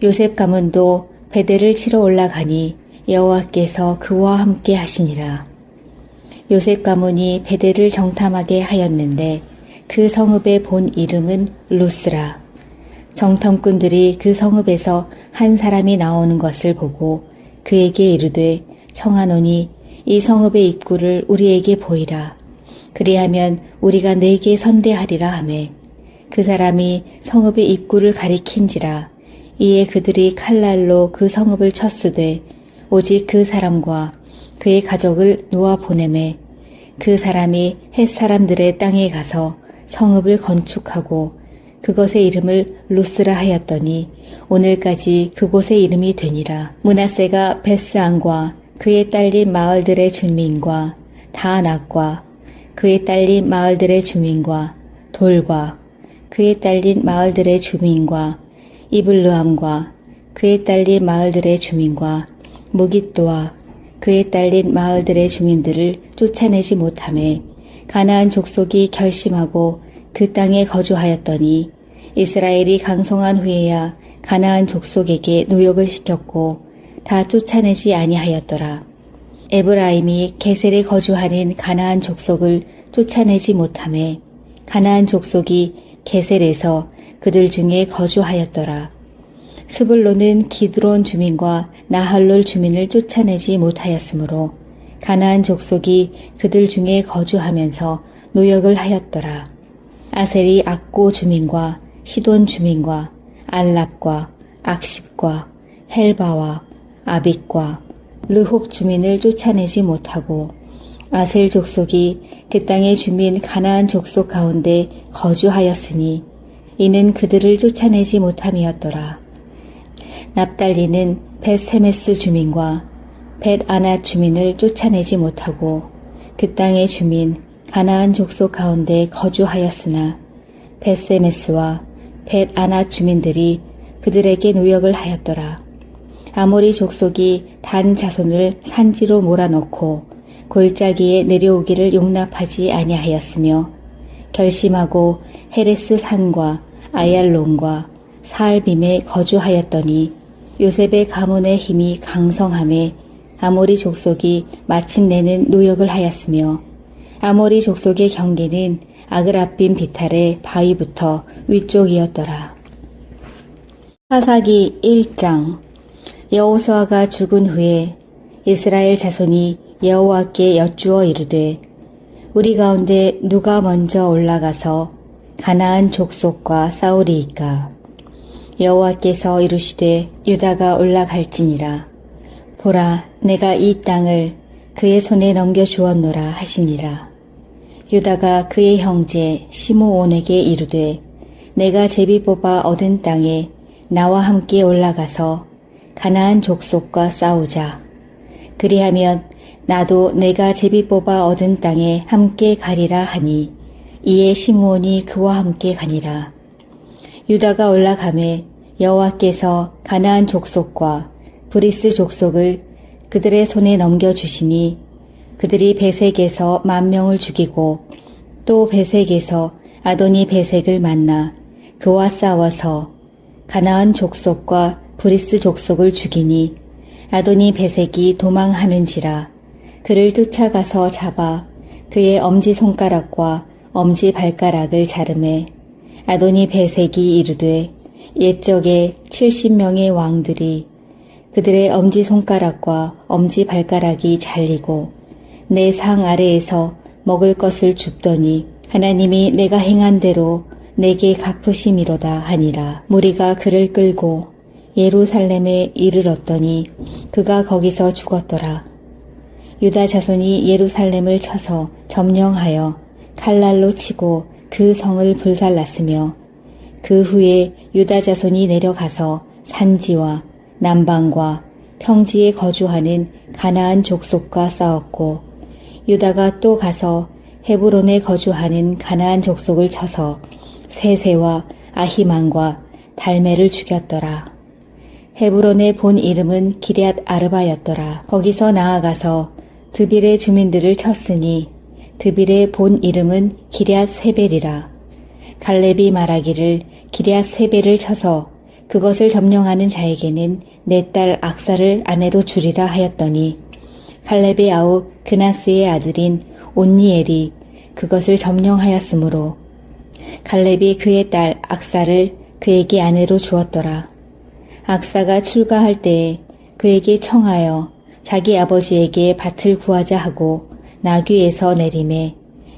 요셉 가문도 베델을 치러 올라가니 여호와께서 그와 함께 하시니라. 요셉 가문이 베델을 정탐하게 하였는데 그 성읍의 본 이름은 루스라. 정탐꾼들이 그 성읍에서 한 사람이 나오는 것을 보고 그에게 이르되 청하노니 이 성읍의 입구를 우리에게 보이라. 그리하면 우리가 네게 선대하리라 하매 그 사람이 성읍의 입구를 가리킨지라. 이에 그들이 칼날로 그 성읍을 쳤으되 오직 그 사람과 그의 가족을 놓아 보내매 그 사람이 헷사람들의 땅에 가서 성읍을 건축하고 그것의 이름을 루스라 하였더니 오늘까지 그곳의 이름이 되니라. 므낫세가 베스안과 그의 딸린 마을들의 주민과 다낙과 그의 딸린 마을들의 주민과 돌과 그의 딸린 마을들의 주민과 이블르함과 그의 딸린 마을들의 주민과 무깃도와 그의 딸린 마을들의 주민들을 쫓아내지 못하매 가나안 족속이 결심하고 그 땅에 거주하였더니 이스라엘이 강성한 후에야 가나안 족속에게 노역을 시켰고 다 쫓아내지 아니하였더라. 에브라임이 게셀에 거주하는 가나안 족속을 쫓아내지 못하매 가나안 족속이 게셀에서 그들 중에 거주하였더라. 스불론은 기드론 주민과 나할롤 주민을 쫓아내지 못하였으므로 가나안 족속이 그들 중에 거주하면서 노역을 하였더라. 아셀이 악고 주민과 시돈 주민과 알랍과 악십과 헬바와 아빅과 르홉 주민을 쫓아내지 못하고 아셀 족속이 그 땅의 주민 가나안 족속 가운데 거주하였으니 이는 그들을 쫓아내지 못함이었더라. 납달리는 벳세메스 주민과 벳아낫 주민을 쫓아내지 못하고 그 땅의 주민 가나안 족속 가운데 거주하였으나 벳세메스와 벳아낫 주민들이 그들에게 노역을 하였더라. 아모리 족속이 단 자손을 산지로 몰아넣고 골짜기에 내려오기를 용납하지 아니하였으며 결심하고 헤레스 산과 아얄론과 사알빔에 거주하였더니 요셉의 가문의 힘이 강성함에 아모리 족속이 마침내는 노역을 하였으며 아모리 족속의 경계는 아그라빔 비탈의 바위부터 위쪽이었더라. 사사기 1장. 여호수아가 죽은 후에 이스라엘 자손이 여호와께 여쭈어 이르되 우리 가운데 누가 먼저 올라가서 가나안 족속과 싸우리이까. 여호와께서 이르시되 유다가 올라갈지니라. 보라, 내가 이 땅을 그의 손에 넘겨주었노라 하시니라. 유다가 그의 형제 시므온에게 이르되 내가 제비 뽑아 얻은 땅에 나와 함께 올라가서 가나안 족속과 싸우자. 그리하면 나도 내가 제비 뽑아 얻은 땅에 함께 가리라 하니 이에 시므온이 그와 함께 가니라. 유다가 올라가매 여호와께서 가나안 족속과 브리스 족속을 그들의 손에 넘겨주시니 그들이 베색에서 10,000명을 죽이고 또 베색에서 아도니 베색을 만나 그와 싸워서 가나안 족속과 브리스 족속을 죽이니 아도니 베색이 도망하는지라. 그를 쫓아가서 잡아 그의 엄지손가락과 엄지발가락을 자르매 아도니 베색이 이르되 옛적에 70명의 왕들이 그들의 엄지손가락과 엄지발가락이 잘리고 내 상 아래에서 먹을 것을 줍더니 하나님이 내가 행한 대로 내게 갚으심이로다 하니라. 무리가 그를 끌고 예루살렘에 이르렀더니 그가 거기서 죽었더라. 유다 자손이 예루살렘을 쳐서 점령하여 칼날로 치고 그 성을 불살랐으며 그 후에 유다 자손이 내려가서 산지와 남방과 평지에 거주하는 가나안 족속과 싸웠고 유다가 또 가서 헤브론에 거주하는 가나안 족속을 쳐서 세세와 아히만과 달메를 죽였더라. 헤브론의 본 이름은 기럇 아르바였더라. 거기서 나아가서 드빌의 주민들을 쳤으니 드빌의 본 이름은 기럇 세벨이라. 갈렙이 말하기를 기럇 세벨을 쳐서 그것을 점령하는 자에게는 내 딸 악사를 아내로 주리라 하였더니 갈렙의 아우 그나스의 아들인 온니엘이 그것을 점령하였으므로 갈렙이 그의 딸 악사를 그에게 아내로 주었더라. 악사가 출가할 때에 그에게 청하여 자기 아버지에게 밭을 구하자 하고 나귀에서 내림에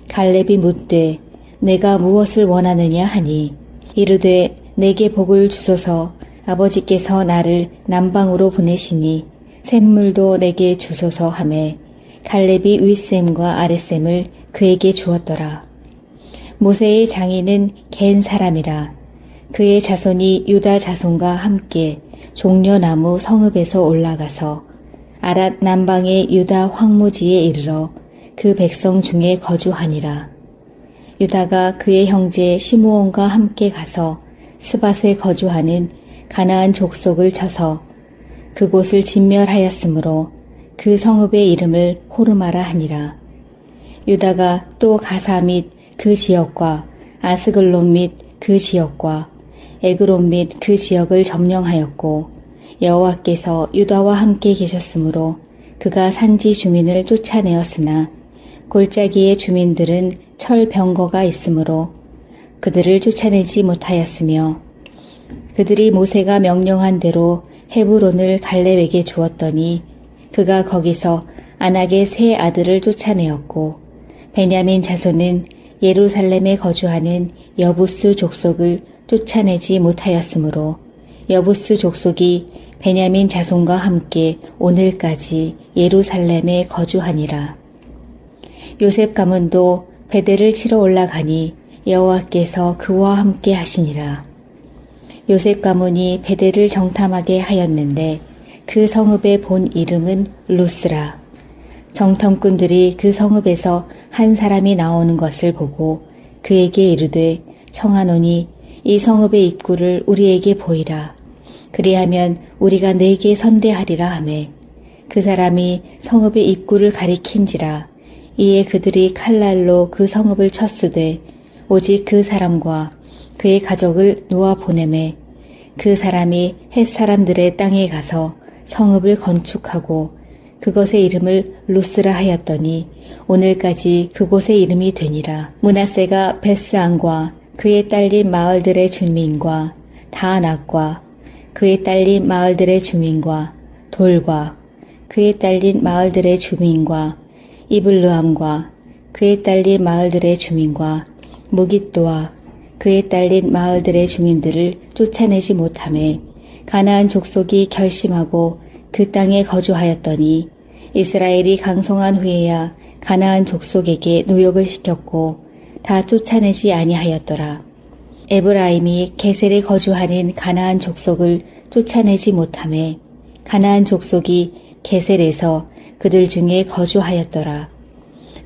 갈렙이 묻되 내가 무엇을 원하느냐 하니 이르되 내게 복을 주소서. 아버지께서 나를 남방으로 보내시니 샘물도 내게 주소서 하매 갈렙이 윗샘과 아랫샘을 그에게 주었더라. 모세의 장인은 겐 사람이라. 그의 자손이 유다 자손과 함께 종려나무 성읍에서 올라가서 아랏 남방의 유다 황무지에 이르러 그 백성 중에 거주하니라. 유다가 그의 형제 시므온과 함께 가서 스밧에 거주하는 가나안 족속을 쳐서 그곳을 진멸하였으므로 그 성읍의 이름을 호르마라 하니라. 유다가 또 가사 및 그 지역과 아스글론 및 그 지역과 에그론 및 그 지역을 점령하였고 여호와께서 유다와 함께 계셨으므로 그가 산지 주민을 쫓아내었으나 골짜기의 주민들은 철병거가 있으므로 그들을 쫓아내지 못하였으며 그들이 모세가 명령한 대로 헤브론을 갈렙에게 주었더니 그가 거기서 아낙의 세 아들을 쫓아내었고 베냐민 자손은 예루살렘에 거주하는 여부스 족속을 쫓아내지 못하였으므로 여부스 족속이 베냐민 자손과 함께 오늘까지 예루살렘에 거주하니라. 요셉 가문도 베델을 치러 올라가니 여호와께서 그와 함께 하시니라. 요셉 가문이 베델을 정탐하게 하였는데 그 성읍의 본 이름은 루스라. 정탐꾼들이 그 성읍에서 한 사람이 나오는 것을 보고 그에게 이르되 청하노니 이 성읍의 입구를 우리에게 보이라. 그리하면 우리가 네게 선대하리라 하매 그 사람이 성읍의 입구를 가리킨지라. 이에 그들이 칼날로 그 성읍을 쳤으되 오직 그 사람과 그의 가족을 놓아 보내매 그 사람이 헷 사람들의 땅에 가서 성읍을 건축하고 그것의 이름을 루스라 하였더니 오늘까지 그곳의 이름이 되니라. 므낫세가 베스안과 그의 딸린 마을들의 주민과 다낙과 그의 딸린 마을들의 주민과 돌과 그의 딸린 마을들의 주민과 이블르함과 그의 딸린 마을들의 주민과 무깃도와 그의 딸린 마을들의 주민들을 쫓아내지 못하매 가나안 족속이 결심하고 그 땅에 거주하였더니 이스라엘이 강성한 후에야 가나안 족속에게 노역을 시켰고 다 쫓아내지 아니하였더라. 에브라임이 게셀에 거주하는 가나안 족속을 쫓아내지 못하매 가나안 족속이 게셀에서 그들 중에 거주하였더라.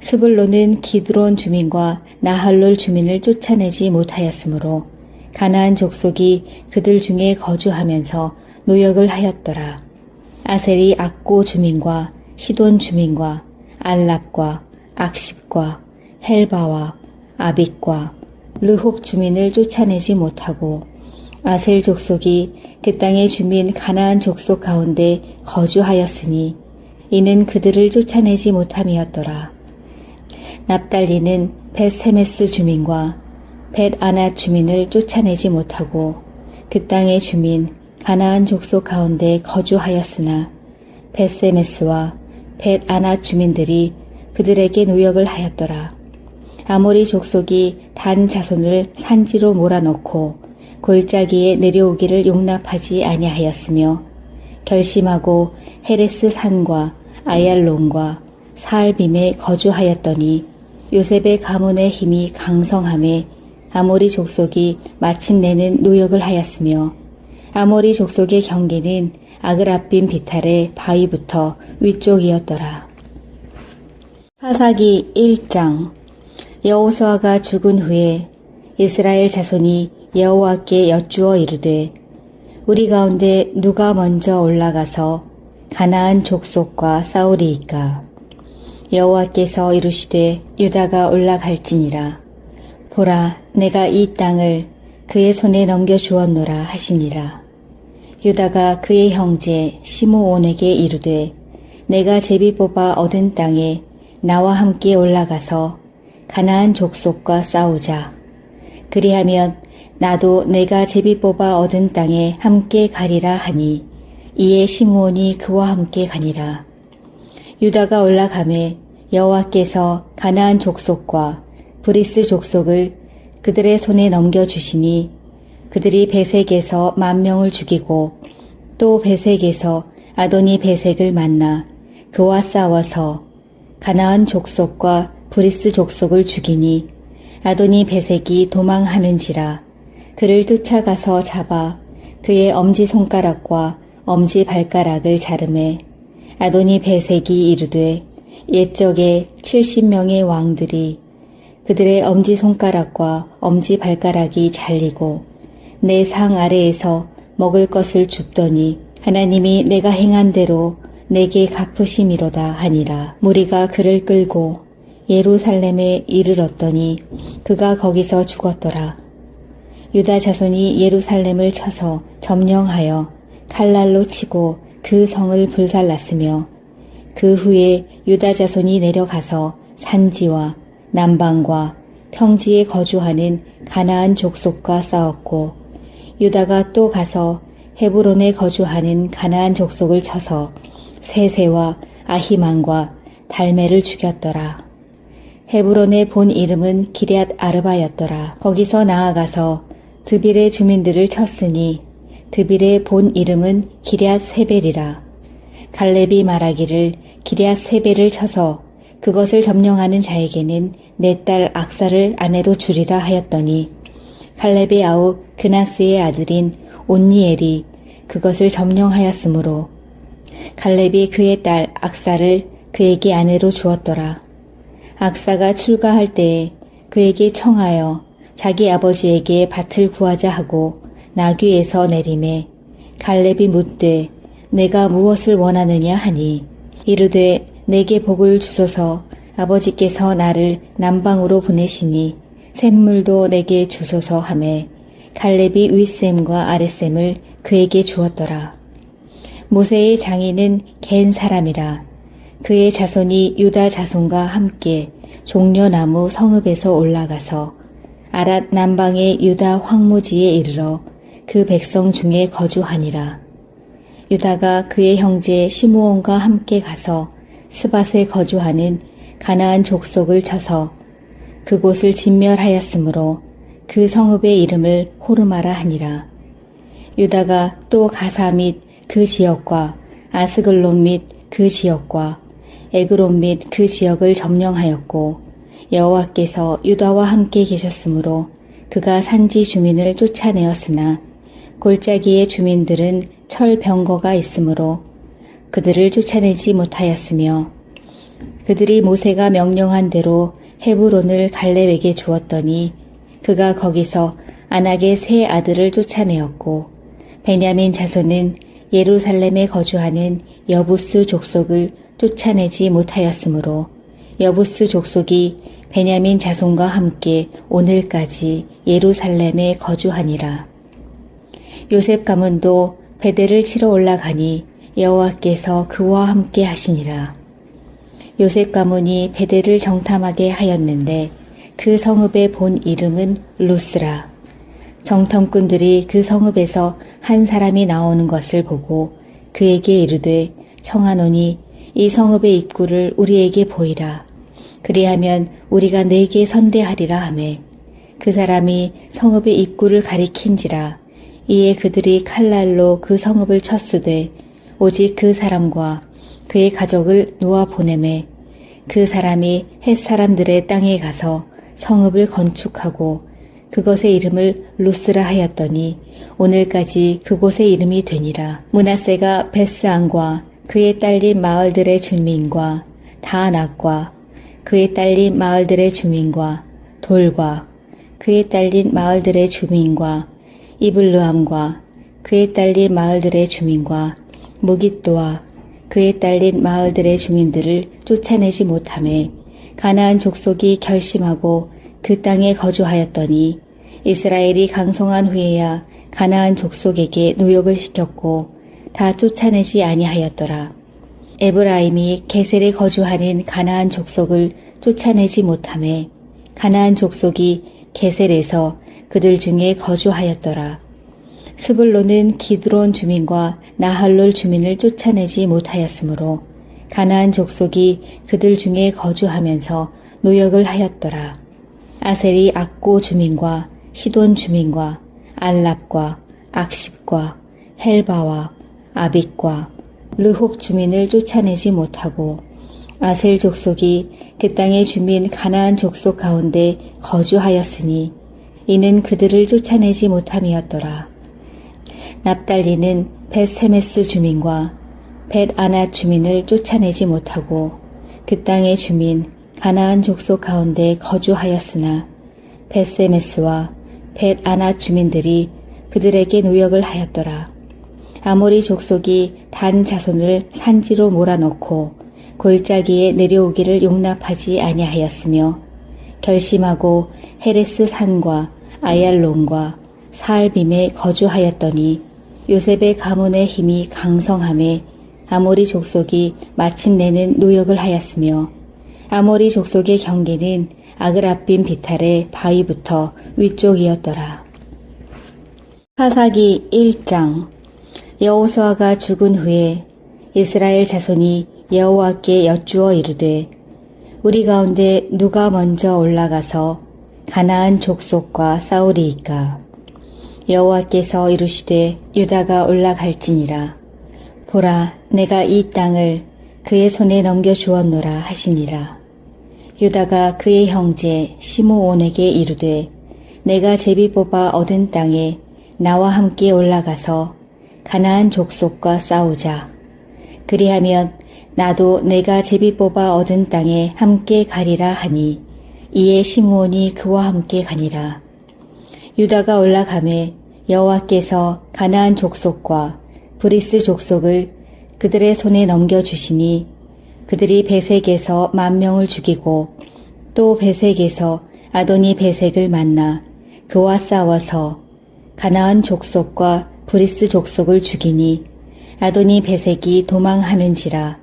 스불론은 기드론 주민과 나할롤 주민을 쫓아내지 못하였으므로 가나안 족속이 그들 중에 거주하면서 노역을 하였더라. 아셀이 악고 주민과 시돈 주민과 알랍과 악십과 헬바와 아빅과 르홉 주민을 쫓아내지 못하고 아셀 족속이 그 땅의 주민 가나안 족속 가운데 거주하였으니 이는 그들을 쫓아내지 못함이었더라. 납달리는 벳세메스 주민과 벳아낫 주민을 쫓아내지 못하고 그 땅의 주민 가나안 족속 가운데 거주하였으나 벳세메스와 벳아낫 주민들이 그들에게 노역을 하였더라. 아모리 족속이 단 자손을 산지로 몰아넣고 골짜기에 내려오기를 용납하지 아니하였으며 결심하고 헤레스 산과 아얄론과 사알빔에 거주하였더니 요셉의 가문의 힘이 강성함에 아모리 족속이 마침내는 노역을 하였으며 아모리 족속의 경계는 아그라빔 비탈의 바위부터 위쪽이었더라. 사사기 1장. 여호수아가 죽은 후에 이스라엘 자손이 여호와께 여쭈어 이르되 우리 가운데 누가 먼저 올라가서 가나안 족속과 싸우리이까. 여호와께서 이르시되 유다가 올라갈지니라. 보라, 내가 이 땅을 그의 손에 넘겨주었노라 하시니라. 유다가 그의 형제 시므온에게 이르되 내가 제비 뽑아 얻은 땅에 나와 함께 올라가서 가나안 족속과 싸우자. 그리하면 나도 내가 제비 뽑아 얻은 땅에 함께 가리라 하니 이에 시므온이 그와 함께 가니라. 유다가 올라가매 여호와께서 가나안 족속과 브리스 족속을 그들의 손에 넘겨주시니 그들이 베색에서 10,000명을 죽이고 또 베색에서 아도니 베색을 만나 그와 싸워서 가나안 족속과 브리스 족속을 죽이니 아도니 베색이 도망하는지라. 그를 쫓아가서 잡아 그의 엄지손가락과 엄지발가락을 자르매 아도니 베색이 이르되 옛적에 70명의 왕들이 그들의 엄지손가락과 엄지발가락이 잘리고 내 상 아래에서 먹을 것을 줍더니 하나님이 내가 행한 대로 내게 갚으심이로다 하니라. 무리가 그를 끌고 예루살렘에 이르렀더니 그가 거기서 죽었더라. 유다 자손이 예루살렘을 쳐서 점령하여 칼날로 치고 그 성을 불살랐으며 그 후에 유다 자손이 내려가서 산지와 남방과 평지에 거주하는 가나안 족속과 싸웠고 유다가 또 가서 헤브론에 거주하는 가나안 족속을 쳐서 세세와 아히만과 달메를 죽였더라. 헤브론의 본 이름은 기럇 아르바였더라. 거기서 나아가서 드빌의 주민들을 쳤으니 드빌의 본 이름은 기럇 세벨이라. 갈렙이 말하기를 기럇 세벨을 쳐서 그것을 점령하는 자에게는 내 딸 악사를 아내로 주리라 하였더니 갈렙의 아우 그나스의 아들인 온니엘이 그것을 점령하였으므로 갈렙이 그의 딸 악사를 그에게 아내로 주었더라. 악사가 출가할 때에 그에게 청하여 자기 아버지에게 밭을 구하자 하고 나귀에서 내림에 갈렙이 묻되 내가 무엇을 원하느냐 하니 이르되 내게 복을 주소서. 아버지께서 나를 남방으로 보내시니 샘물도 내게 주소서 하매 갈렙이 윗샘과 아랫샘을 그에게 주었더라. 모세의 장인은 겐 사람이라. 그의 자손이 유다 자손과 함께 종려나무 성읍에서 올라가서 아랏 남방의 유다 황무지에 이르러 그 백성 중에 거주하니라. 유다가 그의 형제 시므온과 함께 가서 스밧에 거주하는 가나안 족속을 쳐서 그곳을 진멸하였으므로 그 성읍의 이름을 호르마라 하니라. 유다가 또 가사 및 그 지역과 아스글론 및 그 지역과 에그론 및 그 지역을 점령하였고 여호와께서 유다와 함께 계셨으므로 그가 산지 주민을 쫓아내었으나 골짜기의 주민들은 철병거가 있으므로 그들을 쫓아내지 못하였으며 그들이 모세가 명령한 대로 헤브론을 갈렙에게 주었더니 그가 거기서 안악의 세 아들을 쫓아내었고 베냐민 자손은 예루살렘에 거주하는 여부스 족속을 쫓아내지 못하였으므로 여부스 족속이 베냐민 자손과 함께 오늘까지 예루살렘에 거주하니라. 요셉 가문도 베델을 치러 올라가니 여호와께서 그와 함께 하시니라. 요셉 가문이 베델을 정탐하게 하였는데 그 성읍의 본 이름은 루스라. 정탐꾼들이 그 성읍에서 한 사람이 나오는 것을 보고 그에게 이르되 청하노니 이 성읍의 입구를 우리에게 보이라. 그리하면 우리가 네게 선대하리라 하매 그 사람이 성읍의 입구를 가리킨지라. 이에 그들이 칼날로 그 성읍을 쳤으되 오직 그 사람과 그의 가족을 놓아 보내매 그 사람이 헷 사람들의 땅에 가서 성읍을 건축하고 그것의 이름을 루스라 하였더니 오늘까지 그곳의 이름이 되니라. 므낫세가 베스안과 그의 딸린 마을들의 주민과 다낙과 그의 딸린 마을들의 주민과 돌과 그의 딸린 마을들의 주민과 이블르함과 그의 딸린 마을들의 주민과 무깃도와 그의 딸린 마을들의 주민들을 쫓아내지 못하매 가나안 족속이 결심하고 그 땅에 거주하였더니 이스라엘이 강성한 후에야 가나안 족속에게 노역을 시켰고 다 쫓아내지 아니하였더라. 에브라임이 게셀에 거주하는 가나안 족속을 쫓아내지 못하매 가나안 족속이 게셀에서 그들 중에 거주하였더라. 스불론은 기드론 주민과 나할롤 주민을 쫓아내지 못하였으므로 가나안 족속이 그들 중에 거주하면서 노역을 하였더라. 아셀이 악고 주민과 시돈 주민과 알랍과 악십과 헬바와 아빅과 르홉 주민을 쫓아내지 못하고 아셀 족속이 그 땅의 주민 가나안 족속 가운데 거주하였으니 이는 그들을 쫓아내지 못함이었더라. 납달리는 벳세메스 주민과 벳아낫 주민을 쫓아내지 못하고 그 땅의 주민 가나안 족속 가운데 거주하였으나 벳세메스와 벳아낫 주민들이 그들에게 노역을 하였더라. 아모리 족속이 단 자손을 산지로 몰아넣고 골짜기에 내려오기를 용납하지 아니하였으며 결심하고 헤레스 산과 아얄론과 사알빔에 거주하였더니 요셉의 가문의 힘이 강성함에 아모리 족속이 마침내는 노역을 하였으며 아모리 족속의 경계는 아그라빔 비탈의 바위부터 위쪽이었더라. 사사기 1장. 여호수아가 죽은 후에 이스라엘 자손이 여호와께 여쭈어 이르되 우리 가운데 누가 먼저 올라가서 가나안 족속과 싸우리이까. 여호와께서 이르시되 유다가 올라갈지니라. 보라, 내가 이 땅을 그의 손에 넘겨주었노라 하시니라. 유다가 그의 형제 시므온에게 이르되 내가 제비 뽑아 얻은 땅에 나와 함께 올라가서 가나안 족속과 싸우자. 그리하면 나도 내가 제비 뽑아 얻은 땅에 함께 가리라 하니 이에 시므온이 그와 함께 가니라. 유다가 올라가매 여호와께서 가나안 족속과 브리스 족속을 그들의 손에 넘겨주시니 그들이 베색에서 10,000명을 죽이고 또 베색에서 아도니 베색을 만나 그와 싸워서 가나안 족속과 브리스 족속을 죽이니 아도니 베색이 도망하는지라.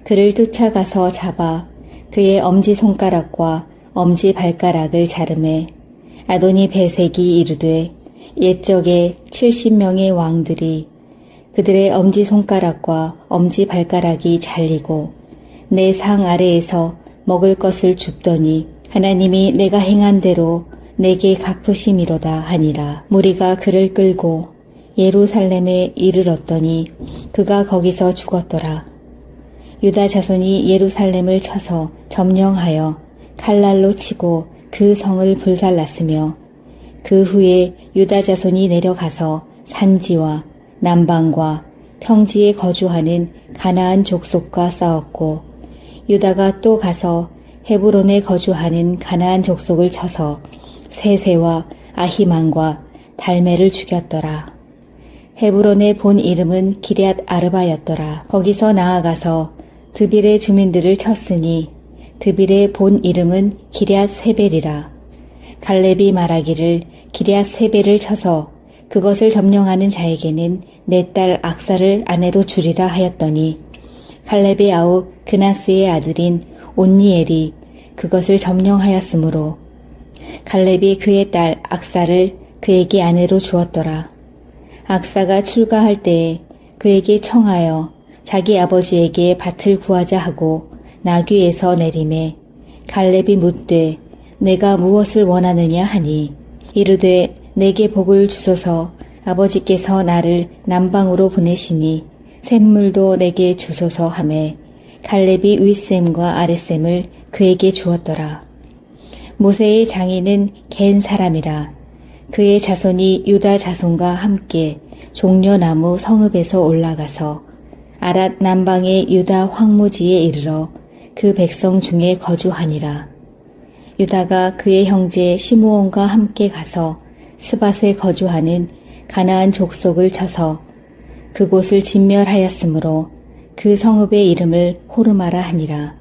그를 쫓아가서 잡아 그의 엄지손가락과 엄지발가락을 자르매 아도니 베색이 이르되 옛적에 70명의 왕들이 그들의 엄지손가락과 엄지발가락이 잘리고 내 상 아래에서 먹을 것을 줍더니 하나님이 내가 행한 대로 내게 갚으심이로다 하니라. 무리가 그를 끌고 예루살렘에 이르렀더니 그가 거기서 죽었더라. 유다 자손이 예루살렘을 쳐서 점령하여 칼날로 치고 그 성을 불살랐으며 그 후에 유다 자손이 내려가서 산지와 남방과 평지에 거주하는 가나안 족속과 싸웠고 유다가 또 가서 헤브론에 거주하는 가나안 족속을 쳐서 세세와 아히만과 달메를 죽였더라. 헤브론의 본 이름은 기럇 아르바였더라. 거기서 나아가서 드빌의 주민들을 쳤으니 드빌의 본 이름은 기럇 세벨이라. 갈렙이 말하기를 기럇 세벨을 쳐서 그것을 점령하는 자에게는 내 딸 악사를 아내로 주리라 하였더니 갈렙의 아우 그나스의 아들인 온니엘이 그것을 점령하였으므로 갈렙이 그의 딸 악사를 그에게 아내로 주었더라. 악사가 출가할 때에 그에게 청하여 자기 아버지에게 밭을 구하자 하고 나귀에서 내림에 갈렙이 묻되 내가 무엇을 원하느냐 하니 이르되 내게 복을 주소서. 아버지께서 나를 남방으로 보내시니 샘물도 내게 주소서 하매 갈렙이 윗샘과 아랫샘을 그에게 주었더라. 모세의 장인은 겐 사람이라. 그의 자손이 유다 자손과 함께 종려나무 성읍에서 올라가서 아랏 남방의 유다 황무지에 이르러 그 백성 중에 거주하니라. 유다가 그의 형제 시므온과 함께 가서 스밧에 거주하는 가나안 족속을 쳐서 그곳을 진멸하였으므로 그 성읍의 이름을 호르마라 하니라.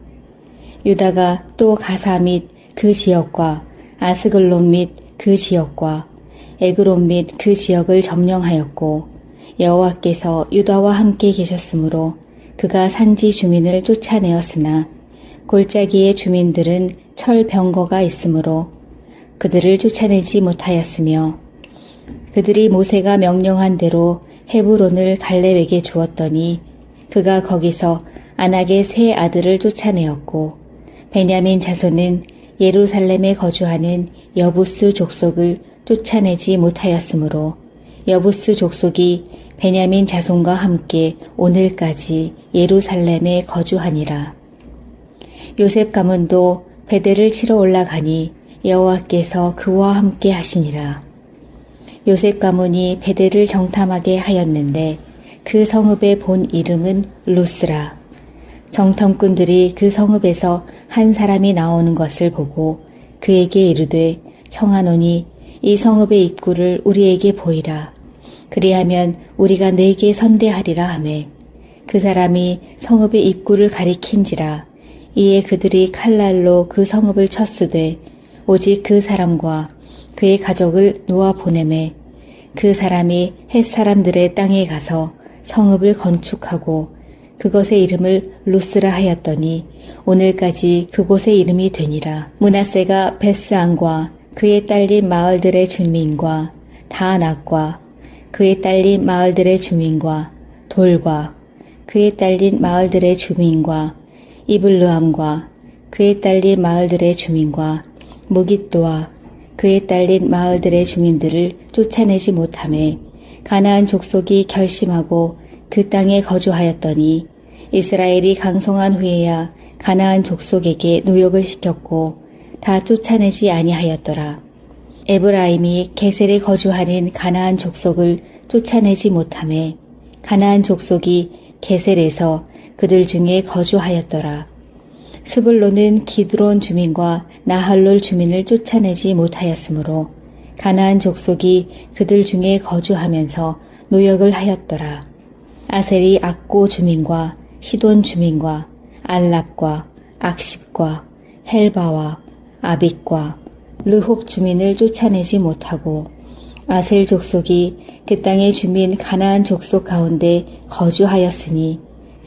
유다가 또 가사 및 그 지역과 아스글론 및 그 지역과 에그론 및 그 지역을 점령하였고 여호와께서 유다와 함께 계셨으므로 그가 산지 주민을 쫓아내었으나 골짜기의 주민들은 철병거가 있으므로 그들을 쫓아내지 못하였으며 그들이 모세가 명령한 대로 헤브론을 갈렙에게 주었더니 그가 거기서 아낙의 세 아들을 쫓아내었고 베냐민 자손은 예루살렘에 거주하는 여부스 족속을 쫓아내지 못하였으므로 여부스 족속이 베냐민 자손과 함께 오늘까지 예루살렘에 거주하니라. 요셉 가문도 베델을 치러 올라가니 여호와께서 그와 함께 하시니라. 요셉 가문이 베델을 정탐하게 하였는데 그 성읍의 본 이름은 루스라. 정탐꾼들이 그 성읍에서 한 사람이 나오는 것을 보고 그에게 이르되 청하노니 이 성읍의 입구를 우리에게 보이라. 그리하면 우리가 네게 선대하리라 하매 그 사람이 성읍의 입구를 가리킨지라. 이에 그들이 칼날로 그 성읍을 쳤으되 오직 그 사람과 그의 가족을 놓아 보내매 그 사람이 헷사람들의 땅에 가서 성읍을 건축하고 그것의 이름을 루스라 하였더니 오늘까지 그곳의 이름이 되니라. 므낫세가 베스안과 그의 딸린 마을들의 주민과 다낙과 그의 딸린 마을들의 주민과 돌과 그의 딸린 마을들의 주민과 이블르함과 그의 딸린 마을들의 주민과 무깃도와 그의 딸린 마을들의 주민들을 쫓아내지 못하매 가나안 족속이 결심하고 그 땅에 거주하였더니 이스라엘이 강성한 후에야 가나안 족속에게 노역을 시켰고 다 쫓아내지 아니하였더라. 에브라임이 게셀에 거주하는 가나안 족속을 쫓아내지 못하매 가나안 족속이 게셀에서 그들 중에 거주하였더라. 스불론은 기드론 주민과 나할롤 주민을 쫓아내지 못하였으므로 가나안 족속이 그들 중에 거주하면서 노역을 하였더라. 아셀이 악고 주민과 시돈 주민과 알랍과 악십과 헬바와 아빅과 르홉 주민을 쫓아내지 못하고 아셀 족속이 그 땅의 주민 가나안 족속 가운데 거주하였으니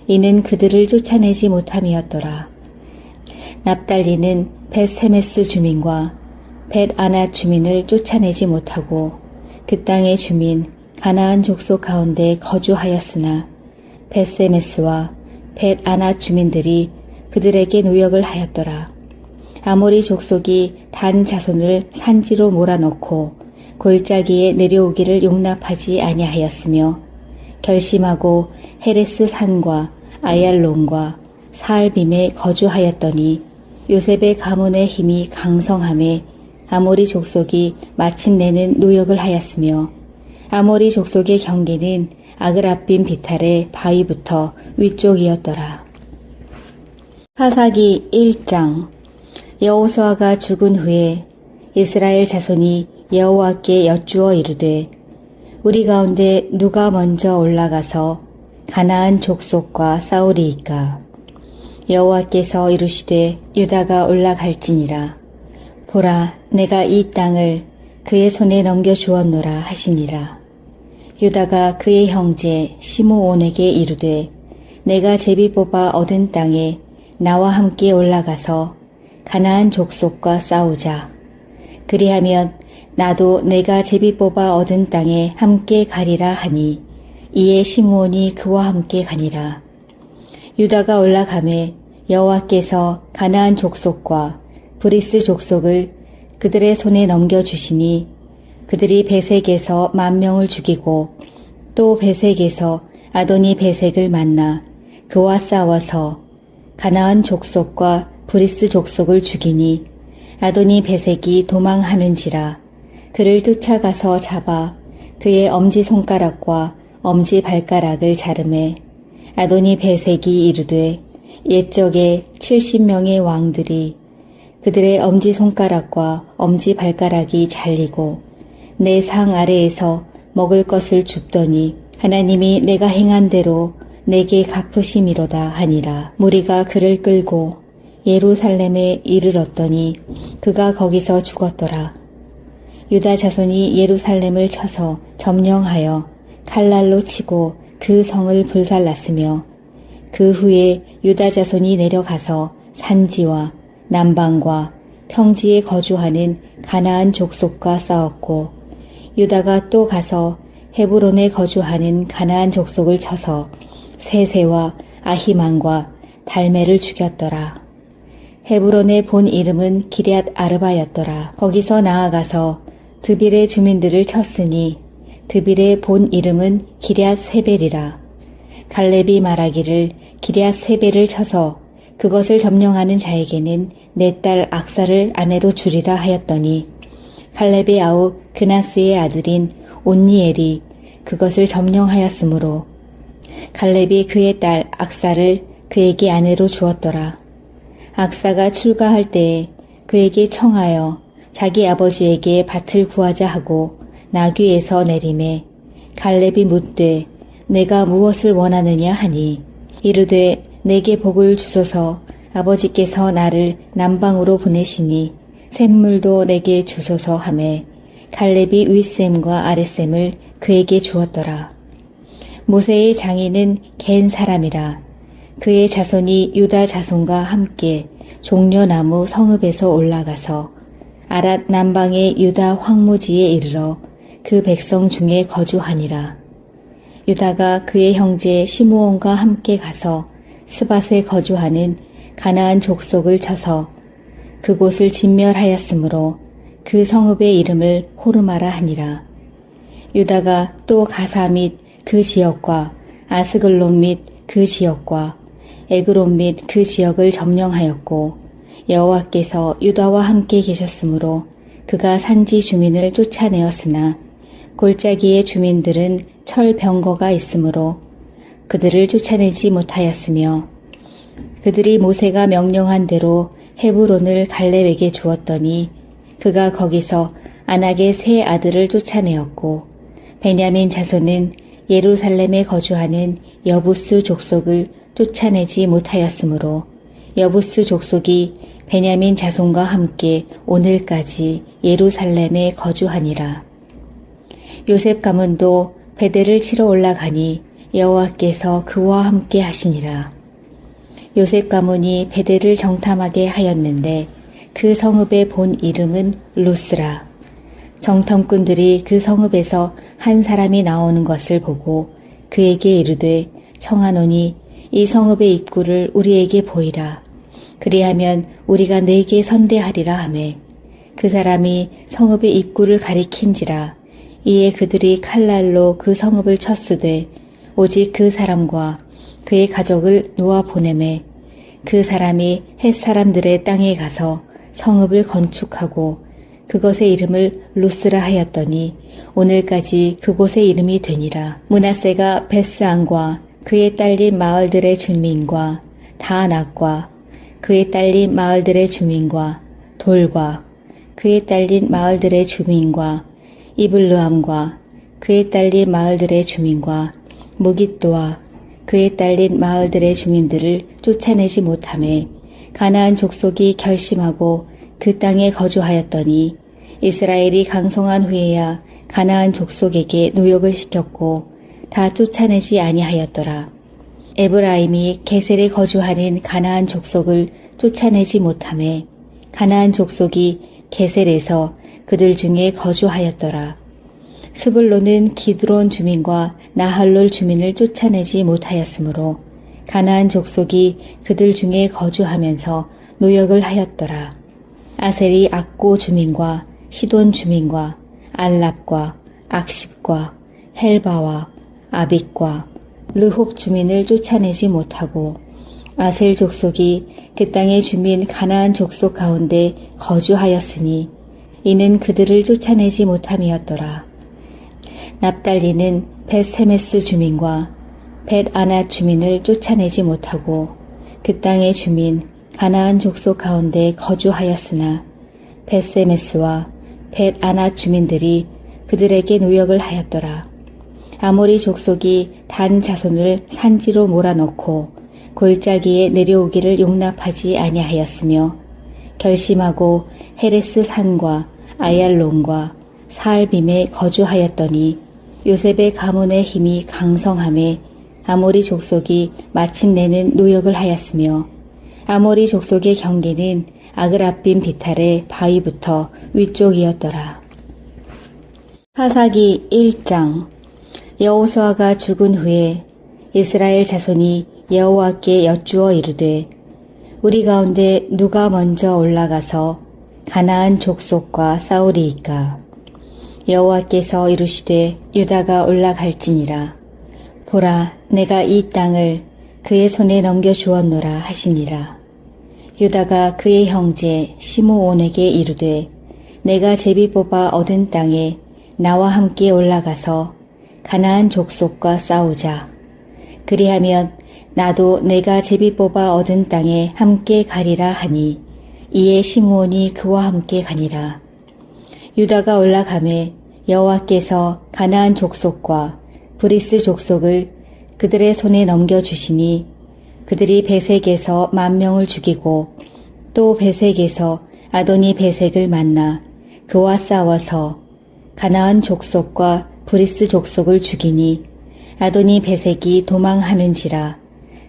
이는 그들을 쫓아내지 못함이었더라. 납달리는 벳세메스 주민과 벳아낫 주민을 쫓아내지 못하고 그 땅의 주민 가나안 족속 가운데 거주하였으나 벳세메스와 벳아낫 주민들이 그들에게 노역을 하였더라. 아모리 족속이 단 자손을 산지로 몰아넣고 골짜기에 내려오기를 용납하지 아니하였으며 결심하고 헤레스 산과 아얄론과 사알빔에 거주하였더니 요셉의 가문의 힘이 강성함에 아모리 족속이 마침내는 노역을 하였으며 아모리 족속의 경계는 아그라빔 비탈의 바위부터 위쪽이었더라. 사사기 1장. 여호수아가 죽은 후에 이스라엘 자손이 여호와께 여쭈어 이르되 우리 가운데 누가 먼저 올라가서 가나안 족속과 싸우리이까. 여호와께서 이르시되 유다가 올라갈지니라. 보라, 내가 이 땅을 그의 손에 넘겨주었노라 하시니라. 유다가 그의 형제 시므온에게 이르되 내가 제비 뽑아 얻은 땅에 나와 함께 올라가서 가나안 족속과 싸우자. 그리하면 나도 내가 제비 뽑아 얻은 땅에 함께 가리라 하니 이에 시므온이 그와 함께 가니라. 유다가 올라가매 여호와께서 가나안 족속과 브리스 족속을 그들의 손에 넘겨주시니 그들이 베색에서 10,000명을 죽이고 또 베색에서 아도니 베색을 만나 그와 싸워서 가나안 족속과 브리스 족속을 죽이니 아도니 베색이 도망하는지라. 그를 쫓아가서 잡아 그의 엄지손가락과 엄지발가락을 자르매 아도니 베색이 이르되 옛적에 70명의 왕들이 그들의 엄지손가락과 엄지발가락이 잘리고 내 상 아래에서 먹을 것을 줍더니 하나님이 내가 행한 대로 내게 갚으심이로다 하니라. 무리가 그를 끌고 예루살렘에 이르렀더니 그가 거기서 죽었더라. 유다 자손이 예루살렘을 쳐서 점령하여 칼날로 치고 그 성을 불살랐으며 그 후에 유다 자손이 내려가서 산지와 남방과 평지에 거주하는 가나안 족속과 싸웠고 유다가 또 가서 헤브론에 거주하는 가나안 족속을 쳐서 세세와 아히만과 달메를 죽였더라. 헤브론의 본 이름은 기럇 아르바였더라. 거기서 나아가서 드빌의 주민들을 쳤으니 드빌의 본 이름은 기럇 세벨이라. 갈렙이 말하기를 기럇 세벨을 쳐서 그것을 점령하는 자에게는 내 딸 악사를 아내로 주리라 하였더니 갈렙의 아우 그나스의 아들인 온니엘이 그것을 점령하였으므로 갈렙이 그의 딸 악사를 그에게 아내로 주었더라. 악사가 출가할 때에 그에게 청하여 자기 아버지에게 밭을 구하자 하고 나귀에서 내림에 갈렙이 묻되 내가 무엇을 원하느냐 하니 이르되 내게 복을 주소서. 아버지께서 나를 남방으로 보내시니 샘물도 내게 주소서 하매 갈렙이 윗샘과 아랫샘을 그에게 주었더라. 모세의 장인은 겐 사람이라. 그의 자손이 유다 자손과 함께 종려나무 성읍에서 올라가서 아랏 남방의 유다 황무지에 이르러 그 백성 중에 거주하니라. 유다가 그의 형제 시므온과 함께 가서 스밧에 거주하는 가나안 족속을 쳐서 그곳을 진멸하였으므로 그 성읍의 이름을 호르마라 하니라. 유다가 또 가사 및 그 지역과 아스글론 및 그 지역과 에그론 및 그 지역을 점령하였고 여호와께서 유다와 함께 계셨으므로 그가 산지 주민을 쫓아내었으나 골짜기의 주민들은 철병거가 있으므로 그들을 쫓아내지 못하였으며 그들이 모세가 명령한 대로 헤브론을 갈렙에게 주었더니 그가 거기서 아낙의 세 아들을 쫓아내었고 베냐민 자손은 예루살렘에 거주하는 여부스 족속을 쫓아내지 못하였으므로 여부스 족속이 베냐민 자손과 함께 오늘까지 예루살렘에 거주하니라. 요셉 가문도 베델을 치러 올라가니 여호와께서 그와 함께 하시니라. 요셉 가문이 베델을 정탐하게 하였는데 그 성읍의 본 이름은 루스라. 정탐꾼들이 그 성읍에서 한 사람이 나오는 것을 보고 그에게 이르되 청하노니 이 성읍의 입구를 우리에게 보이라. 그리하면 우리가 네게 선대하리라 하매 그 사람이 성읍의 입구를 가리킨지라. 이에 그들이 칼날로 그 성읍을 쳤으되 오직 그 사람과 그의 가족을 놓아 보내매 그 사람이 헷 사람들의 땅에 가서 성읍을 건축하고 그것의 이름을 루스라 하였더니 오늘까지 그곳의 이름이 되니라. 므낫세가 베스안과 그에 딸린 마을들의 주민과 다낙과 그에 딸린 마을들의 주민과 돌과 그에 딸린 마을들의 주민과 이블르함과 그에 딸린 마을들의 주민과 무깃도와 그에 딸린 마을들의 주민들을 쫓아내지 못하매 가나안 족속이 결심하고 그 땅에 거주하였더니 이스라엘이 강성한 후에야 가나안 족속에게 노역을 시켰고 다 쫓아내지 아니하였더라. 에브라임이 게셀에 거주하는 가나안 족속을 쫓아내지 못하매 가나안 족속이 게셀에서 그들 중에 거주하였더라. 스불론은 기드론 주민과 나할롤 주민을 쫓아내지 못하였으므로 가나안 족속이 그들 중에 거주하면서 노역을 하였더라. 아셀이 악고 주민과 시돈 주민과 알랍과 악십과 헬바와 아빅과 르홉 주민을 쫓아내지 못하고 아셀 족속이 그 땅의 주민 가나안 족속 가운데 거주하였으니 이는 그들을 쫓아내지 못함이었더라. 납달리는 벳세메스 주민과 벳아낫 주민을 쫓아내지 못하고 그 땅의 주민 가나안 족속 가운데 거주하였으나 벳세메스와 벳아낫 주민들이 그들에게 노역을 하였더라. 아모리 족속이 단 자손을 산지로 몰아넣고 골짜기에 내려오기를 용납하지 아니하였으며 결심하고 헤레스 산과 아얄론과 사알빔에 거주하였더니 요셉의 가문의 힘이 강성함에 아모리 족속이 마침내는 노역을 하였으며 아모리 족속의 경계는 아그라빔 비탈의 바위부터 위쪽이었더라. 사사기 1장. 여호수아가 죽은 후에 이스라엘 자손이 여호와께 여쭈어 이르되 우리 가운데 누가 먼저 올라가서 가나안 족속과 싸우리이까. 여호와께서 이르시되 유다가 올라갈지니라. 보라, 내가 이 땅을 그의 손에 넘겨주었노라 하시니라. 유다가 그의 형제 시므온에게 이르되 내가 제비 뽑아 얻은 땅에 나와 함께 올라가서 가나안 족속과 싸우자. 그리하면 나도 내가 제비 뽑아 얻은 땅에 함께 가리라 하니 이에 시므온이 그와 함께 가니라. 유다가 올라가매 여호와께서 가나안 족속과 브리스 족속을 그들의 손에 넘겨주시니 그들이 베색에서 10,000명을 죽이고 또 베색에서 아도니 베색을 만나 그와 싸워서 가나안 족속과 브리스 족속을 죽이니 아도니 베색이 도망하는지라.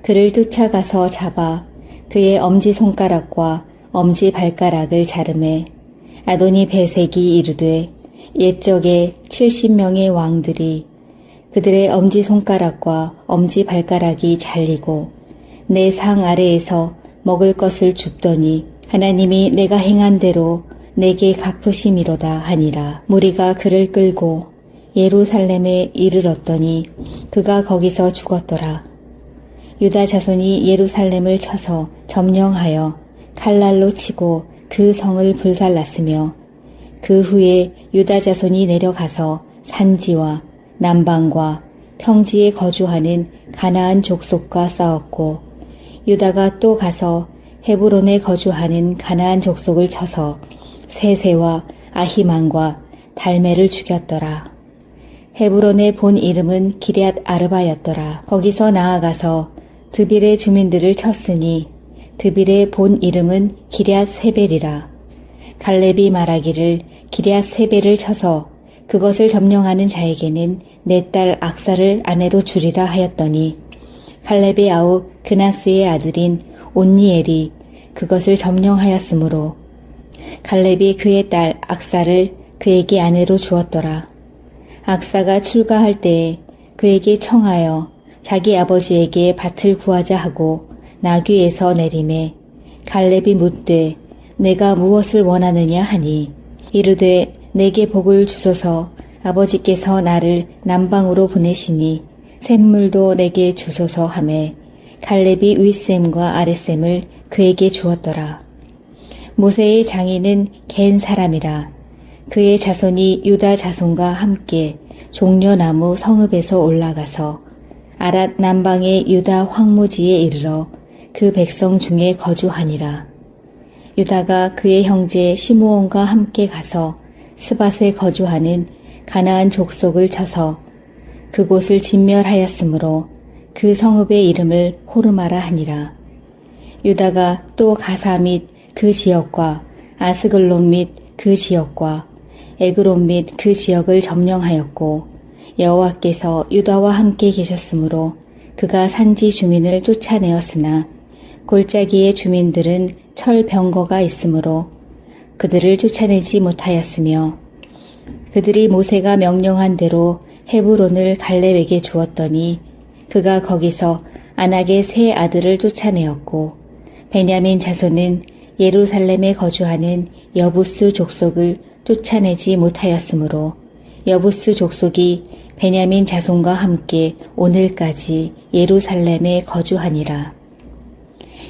그를 쫓아가서 잡아 그의 엄지손가락과 엄지발가락을 자르매 아도니 베색이 이르되 옛적에 70명의 왕들이 그들의 엄지손가락과 엄지발가락이 잘리고 내 상 아래에서 먹을 것을 줍더니 하나님이 내가 행한 대로 내게 갚으심이로다 하니라. 무리가 그를 끌고 예루살렘에 이르렀더니 그가 거기서 죽었더라. 유다 자손이 예루살렘을 쳐서 점령하여 칼날로 치고 그 성을 불살랐으며 그 후에 유다 자손이 내려가서 산지와 남방과 평지에 거주하는 가나안 족속과 싸웠고 유다가 또 가서 헤브론에 거주하는 가나안 족속을 쳐서 세세와 아히만과 달메를 죽였더라. 헤브론의 본 이름은 기럇 아르바였더라. 거기서 나아가서 드빌의 주민들을 쳤으니 드빌의 본 이름은 기럇 세벨이라. 갈렙이 말하기를 기럇 세벨을 쳐서 그것을 점령하는 자에게는 내 딸 악사를 아내로 주리라 하였더니 갈렙의 아우 그나스의 아들인 온니엘이 그것을 점령하였으므로 갈렙이 그의 딸 악사를 그에게 아내로 주었더라. 악사가 출가할 때에 그에게 청하여 자기 아버지에게 밭을 구하자 하고 나귀에서 내림에 갈렙이 묻되 내가 무엇을 원하느냐 하니 이르되 내게 복을 주소서. 아버지께서 나를 남방으로 보내시니 샘물도 내게 주소서 하매 갈렙이 윗샘과 아랫샘을 그에게 주었더라. 모세의 장인은 겐 사람이라. 그의 자손이 유다 자손과 함께 종려나무 성읍에서 올라가서 아랏 남방의 유다 황무지에 이르러 그 백성 중에 거주하니라. 유다가 그의 형제 시므온과 함께 가서 스밧에 거주하는 가나안 족속을 쳐서 그곳을 진멸하였으므로 그 성읍의 이름을 호르마라 하니라. 유다가 또 가사 및 그 지역과 아스글론 및 그 지역과 에그론 및 그 지역을 점령하였고 여호와께서 유다와 함께 계셨으므로 그가 산지 주민을 쫓아내었으나 골짜기의 주민들은 철병거가 있으므로 그들을 쫓아내지 못하였으며 그들이 모세가 명령한 대로 헤브론을 갈렙에게 주었더니 그가 거기서 아낙의 세 아들을 쫓아내었고 베냐민 자손은 예루살렘에 거주하는 여부스 족속을 쫓아내지 못하였으므로 여부스 족속이 베냐민 자손과 함께 오늘까지 예루살렘에 거주하니라.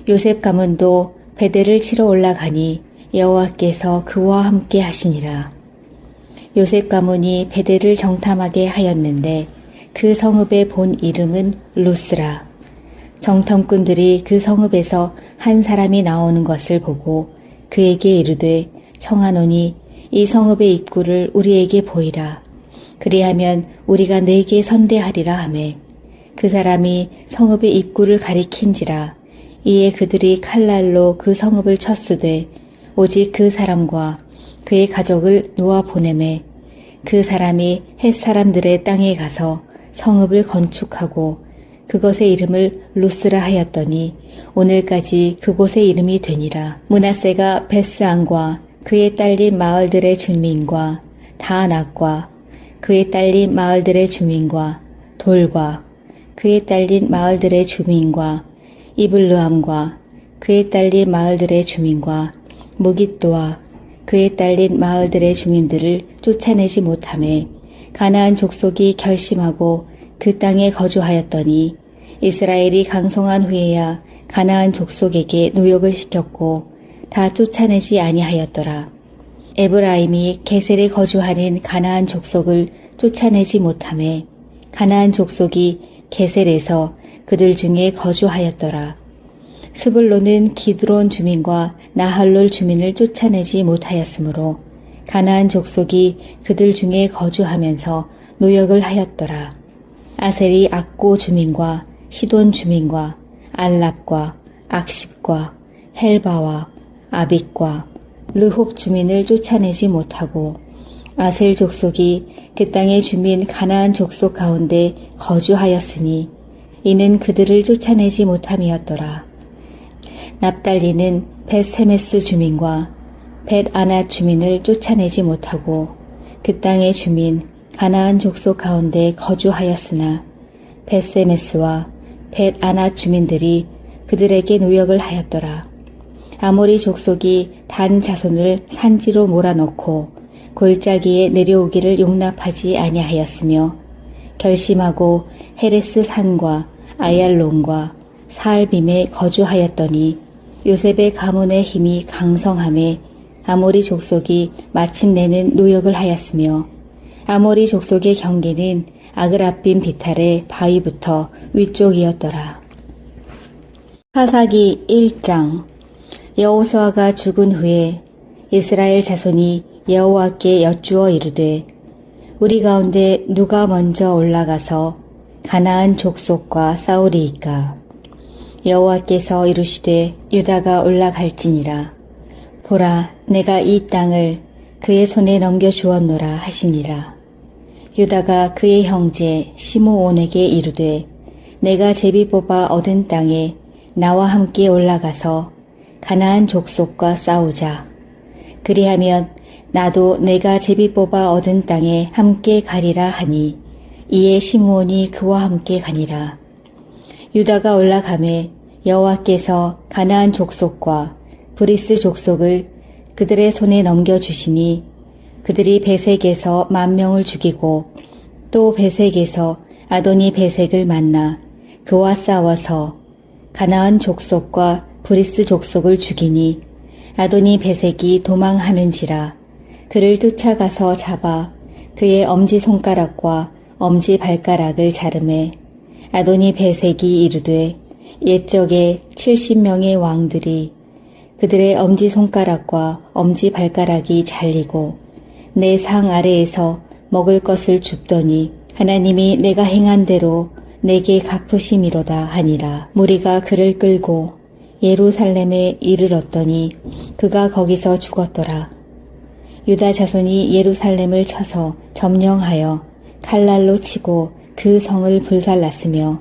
요셉 가문도 베델을 치러 올라가니 여호와께서 그와 함께 하시니라. 요셉 가문이 베델을 정탐하게 하였는데 그 성읍의 본 이름은 루스라. 정탐꾼들이 그 성읍에서 한 사람이 나오는 것을 보고 그에게 이르되 청하노니 이 성읍의 입구를 우리에게 보이라. 그리하면 우리가 네게 선대하리라 하매 그 사람이 성읍의 입구를 가리킨지라. 이에 그들이 칼날로 그 성읍을 쳤으되 오직 그 사람과 그의 가족을 놓아 보내매 그 사람이 헷 사람들의 땅에 가서 성읍을 건축하고 그것의 이름을 루스라 하였더니 오늘까지 그곳의 이름이 되니라. 므낫세가 베스안과 그의 딸린 마을들의 주민과 다낙과 그의 딸린 마을들의 주민과 돌과 그의 딸린 마을들의 주민과 이블르함과 그의 딸린 마을들의 주민과 무깃도와 그의 딸린 마을들의 주민들을 쫓아내지 못하매 가나안 족속이 결심하고 그 땅에 거주하였더니 이스라엘이 강성한 후에야 가나안 족속에게 노역을 시켰고 다 쫓아내지 아니하였더라. 에브라임이 게셀에 거주하는 가나안 족속을 쫓아내지 못하매 가나안 족속이 게셀에서 그들 중에 거주하였더라. 스불론은 기드론 주민과 나할롤 주민을 쫓아내지 못하였으므로 가나안 족속이 그들 중에 거주하면서 노역을 하였더라. 아셀이 악고 주민과 시돈 주민과 알랍과 악십과 헬바와 아빅과 르홉 주민을 쫓아내지 못하고 아셀 족속이 그 땅의 주민 가나안 족속 가운데 거주하였으니 이는 그들을 쫓아내지 못함이었더라. 납달리는 벳세메스 주민과 벳아낫 주민을 쫓아내지 못하고 그 땅의 주민 가나안 족속 가운데 거주하였으나 벳세메스와 벳아낫 주민들이 그들에게 노역을 하였더라. 아모리 족속이 단 자손을 산지로 몰아넣고 골짜기에 내려오기를 용납하지 아니하였으며 결심하고 헤레스 산과 아얄론과 사알빔에 거주하였더니 요셉의 가문의 힘이 강성함에 아모리 족속이 마침내는 노역을 하였으며 아모리 족속의 경계는 아그라빔 비탈의 바위부터 위쪽이었더라. 사사기 1장. 여호수아가 죽은 후에 이스라엘 자손이 여호와께 여쭈어 이르되 우리 가운데 누가 먼저 올라가서 가나안 족속과 싸우리이까. 여호와께서 이르시되 유다가 올라갈지니라. 보라, 내가 이 땅을 그의 손에 넘겨주었노라 하시니라. 유다가 그의 형제 시므온에게 이르되 내가 제비 뽑아 얻은 땅에 나와 함께 올라가서 가나안 족속과 싸우자. 그리하면 나도 내가 제비 뽑아 얻은 땅에 함께 가리라 하니 이에 시므온이 그와 함께 가니라. 유다가 올라가매 여호와께서 가나안 족속과 브리스 족속을 그들의 손에 넘겨주시니 그들이 베색에서 10,000명을 죽이고 또 베색에서 아도니 베색을 만나 그와 싸워서 가나안 족속과 브리스 족속을 죽이니 아도니 베색이 도망하는지라. 그를 쫓아가서 잡아 그의 엄지손가락과 엄지발가락을 자르매 아도니 베색이 이르되 옛적에 70명의 왕들이 그들의 엄지손가락과 엄지발가락이 잘리고 내 상 아래에서 먹을 것을 줍더니 하나님이 내가 행한 대로 내게 갚으심이로다 하니라. 무리가 그를 끌고 예루살렘에 이르렀더니 그가 거기서 죽었더라. 유다 자손이 예루살렘을 쳐서 점령하여 칼날로 치고 그 성을 불살랐으며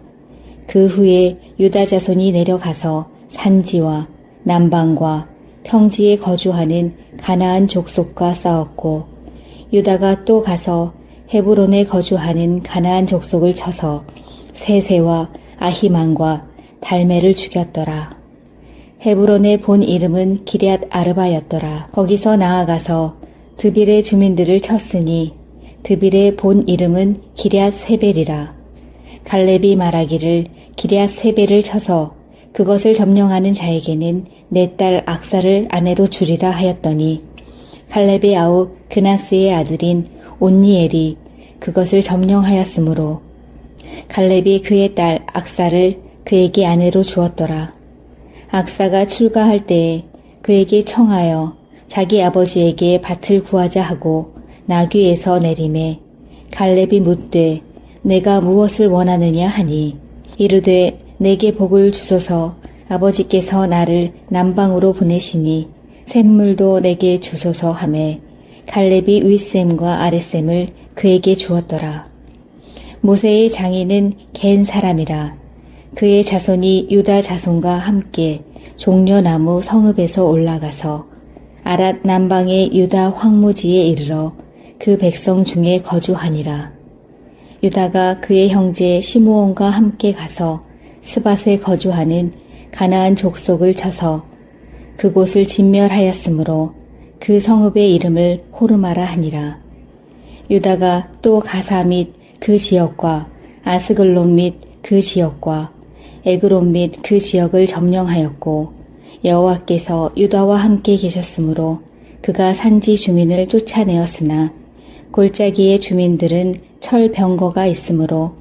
그 후에 유다 자손이 내려가서 산지와 남방과 평지에 거주하는 가나안 족속과 싸웠고 유다가 또 가서 헤브론에 거주하는 가나안 족속을 쳐서 세세와 아히만과 달메를 죽였더라. 헤브론의 본 이름은 기럇 아르바였더라. 거기서 나아가서 드빌의 주민들을 쳤으니 드빌의 본 이름은 기럇 세벨이라. 갈렙이 말하기를 기럇 세벨을 쳐서 그것을 점령하는 자에게는 내 딸 악사를 아내로 주리라 하였더니 갈렙의 아우 그나스의 아들인 온니엘이 그것을 점령하였으므로 갈렙이 그의 딸 악사를 그에게 아내로 주었더라. 악사가 출가할 때에 그에게 청하여 자기 아버지에게 밭을 구하자 하고 나귀에서 내림에 갈렙이 묻되 내가 무엇을 원하느냐 하니 이르되 내게 복을 주소서. 아버지께서 나를 남방으로 보내시니 샘물도 내게 주소서 하매 갈렙이 윗샘과 아랫샘을 그에게 주었더라. 모세의 장인은 겐 사람이라. 그의 자손이 유다 자손과 함께 종려나무 성읍에서 올라가서 아랏 남방의 유다 황무지에 이르러 그 백성 중에 거주하니라. 유다가 그의 형제 시므온과 함께 가서 스밧에 거주하는 가나안 족속을 쳐서 그곳을 진멸하였으므로 그 성읍의 이름을 호르마라 하니라. 유다가 또 가사 및 그 지역과 아스글론 및 그 지역과 에그론 및 그 지역을 점령하였고 여호와께서 유다와 함께 계셨으므로 그가 산지 주민을 쫓아내었으나 골짜기의 주민들은 철병거가 있으므로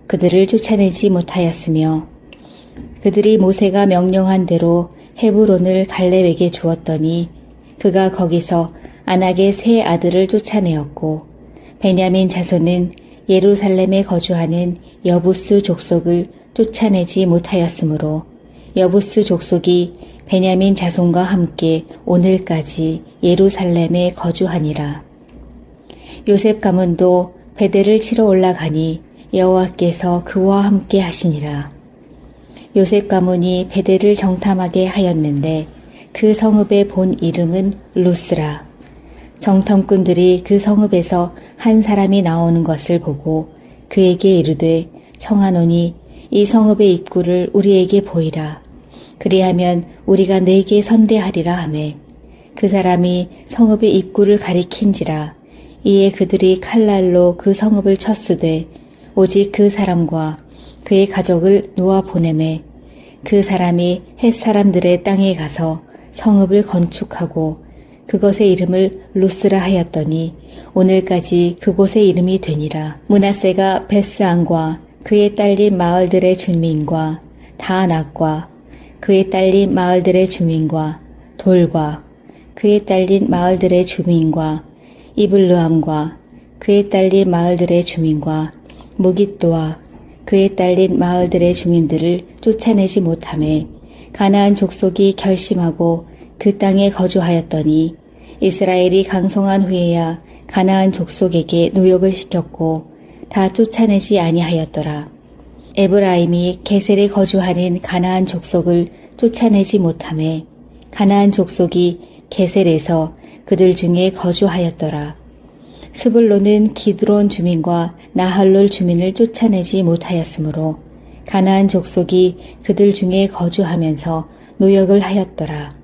그들을 쫓아내지 못하였으며 그들이 모세가 명령한 대로 헤브론을 갈렙에게 주었더니 그가 거기서 아낙의 세 아들을 쫓아내었고 베냐민 자손은 예루살렘에 거주하는 여부스 족속을 쫓아내지 못하였으므로 여부스 족속이 베냐민 자손과 함께 오늘까지 예루살렘에 거주하니라. 요셉 가문도 베델을 치러 올라가니 여호와께서 그와 함께 하시니라. 요셉 가문이 베델을 정탐하게 하였는데 그 성읍의 본 이름은 루스라. 정탐꾼들이 그 성읍에서 한 사람이 나오는 것을 보고 그에게 이르되 청하노니 이 성읍의 입구를 우리에게 보이라. 그리하면 우리가 네게 선대하리라 하매 그 사람이 성읍의 입구를 가리킨지라. 이에 그들이 칼날로 그 성읍을 쳤으되 오직 그 사람과 그의 가족을 놓아 보내매 그 사람이 헷 사람들의 땅에 가서 성읍을 건축하고 그것의 이름을 루스라 하였더니 오늘까지 그곳의 이름이 되니라. 므낫세가 베스안과 그의 딸린 마을들의 주민과 다낙과 그의 딸린 마을들의 주민과 돌과 그의 딸린 마을들의 주민과 이블르함과 그의 딸린 마을들의 주민과 무깃도와 그의 딸린 마을들의 주민들을 쫓아내지 못하매 가나안 족속이 결심하고 그 땅에 거주하였더니 이스라엘이 강성한 후에야 가나안 족속에게 노역을 시켰고 다 쫓아내지 아니하였더라. 에브라임이 게셀에 거주하는 가나안 족속을 쫓아내지 못하매 가나안 족속이 게셀에서 그들 중에 거주하였더라. 스불론은 기드론 주민과 나할롤 주민을 쫓아내지 못하였으므로 가나안 족속이 그들 중에 거주하면서 노역을 하였더라.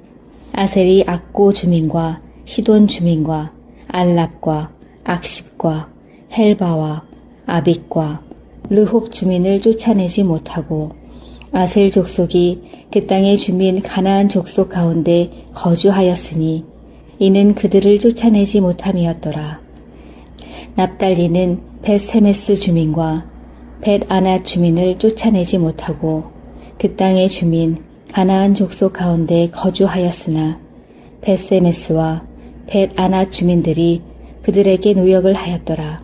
아셀이 악고 주민과 시돈 주민과 알랍과 악십과 헬바와 아빅과 르홉 주민을 쫓아내지 못하고 아셀 족속이 그 땅의 주민 가나안 족속 가운데 거주하였으니 이는 그들을 쫓아내지 못함이었더라. 납달리는 벳세메스 주민과 벳아낫 주민을 쫓아내지 못하고 그 땅의 주민 가나안 족속 가운데 거주하였으나 벳세메스와 벳아낫 주민들이 그들에게 노역을 하였더라.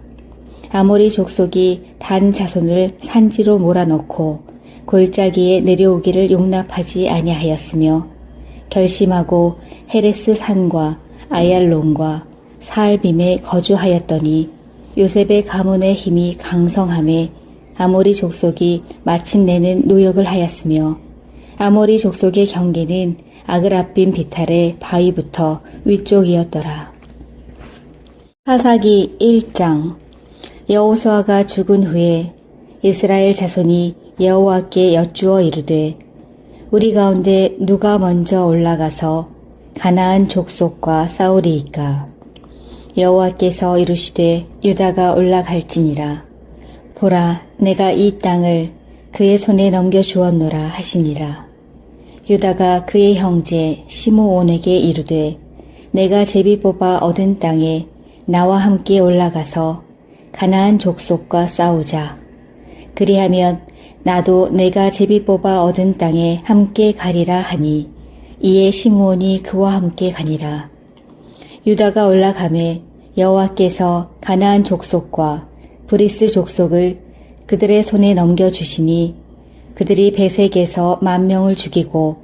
아모리 족속이 단 자손을 산지로 몰아넣고 골짜기에 내려오기를 용납하지 아니하였으며 결심하고 헤레스 산과 아얄론과 사알빔에 거주하였더니 요셉의 가문의 힘이 강성함에 아모리 족속이 마침내는 노역을 하였으며 아모리 족속의 경계는 아그라빔 비탈의 바위부터 위쪽이었더라. 사사기 1장. 여호수아가 죽은 후에 이스라엘 자손이 여호와께 여쭈어 이르되 우리 가운데 누가 먼저 올라가서 가나안 족속과 싸우리이까. 여호와께서 이르시되 유다가 올라갈지니라. 보라, 내가 이 땅을 그의 손에 넘겨주었노라 하시니라. 유다가 그의 형제 시므온에게 이르되 내가 제비 뽑아 얻은 땅에 나와 함께 올라가서 가나안 족속과 싸우자. 그리하면 나도 내가 제비 뽑아 얻은 땅에 함께 가리라 하니 이에 시므온이 그와 함께 가니라. 유다가 올라가매 여호와께서 가나안 족속과 브리스 족속을 그들의 손에 넘겨주시니 그들이 베색에서 10,000명을 죽이고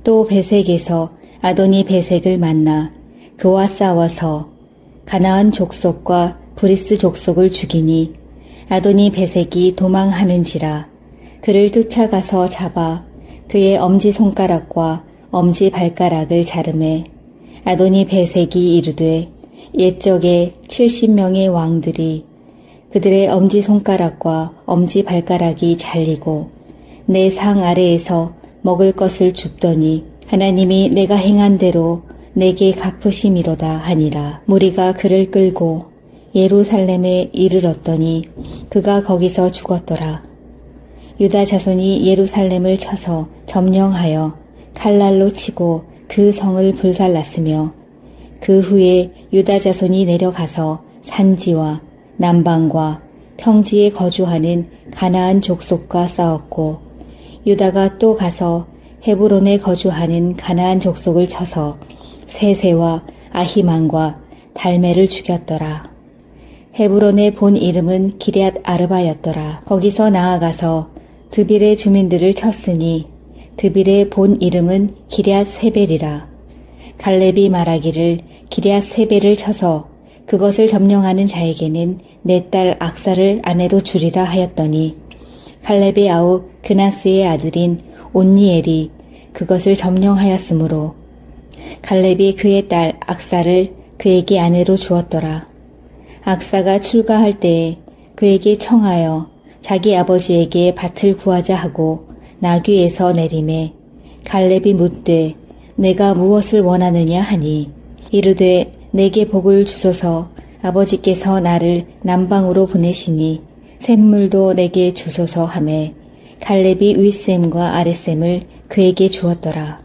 또 베색에서 아도니 베색을 만나 그와 싸워서 가나안 족속과 브리스 족속을 죽이니 아도니 베색이 도망하는지라. 그를 쫓아가서 잡아 그의 엄지손가락과 엄지발가락을 자르매 아도니 베색이 이르되 옛적에 70명의 왕들이 그들의 엄지손가락과 엄지발가락이 잘리고 내 상 아래에서 먹을 것을 줍더니 하나님이 내가 행한 대로 내게 갚으심이로다 하니라. 무리가 그를 끌고 예루살렘에 이르렀더니 그가 거기서 죽었더라. 유다 자손이 예루살렘을 쳐서 점령하여 칼날로 치고 그 성을 불살랐으며 그 후에 유다 자손이 내려가서 산지와 남방과 평지에 거주하는 가나안 족속과 싸웠고 유다가 또 가서 헤브론에 거주하는 가나안 족속을 쳐서 세세와 아히만과 달메를 죽였더라. 헤브론의 본 이름은 기럇 아르바였더라. 거기서 나아가서 드빌의 주민들을 쳤으니 드빌의 본 이름은 기럇 세벨이라. 갈렙이 말하기를 기럇 세벨을 쳐서 그것을 점령하는 자에게는 내 딸 악사를 아내로 주리라 하였더니 갈렙의 아우 그나스의 아들인 온니엘이 그것을 점령하였으므로 갈렙이 그의 딸 악사를 그에게 아내로 주었더라. 악사가 출가할 때에 그에게 청하여 자기 아버지에게 밭을 구하자 하고 나귀에서 내림에 갈렙이 묻되 내가 무엇을 원하느냐 하니 이르되 내게 복을 주소서. 아버지께서 나를 남방으로 보내시니 샘물도 내게 주소서 하매 갈렙이 윗샘과 아랫샘을 그에게 주었더라.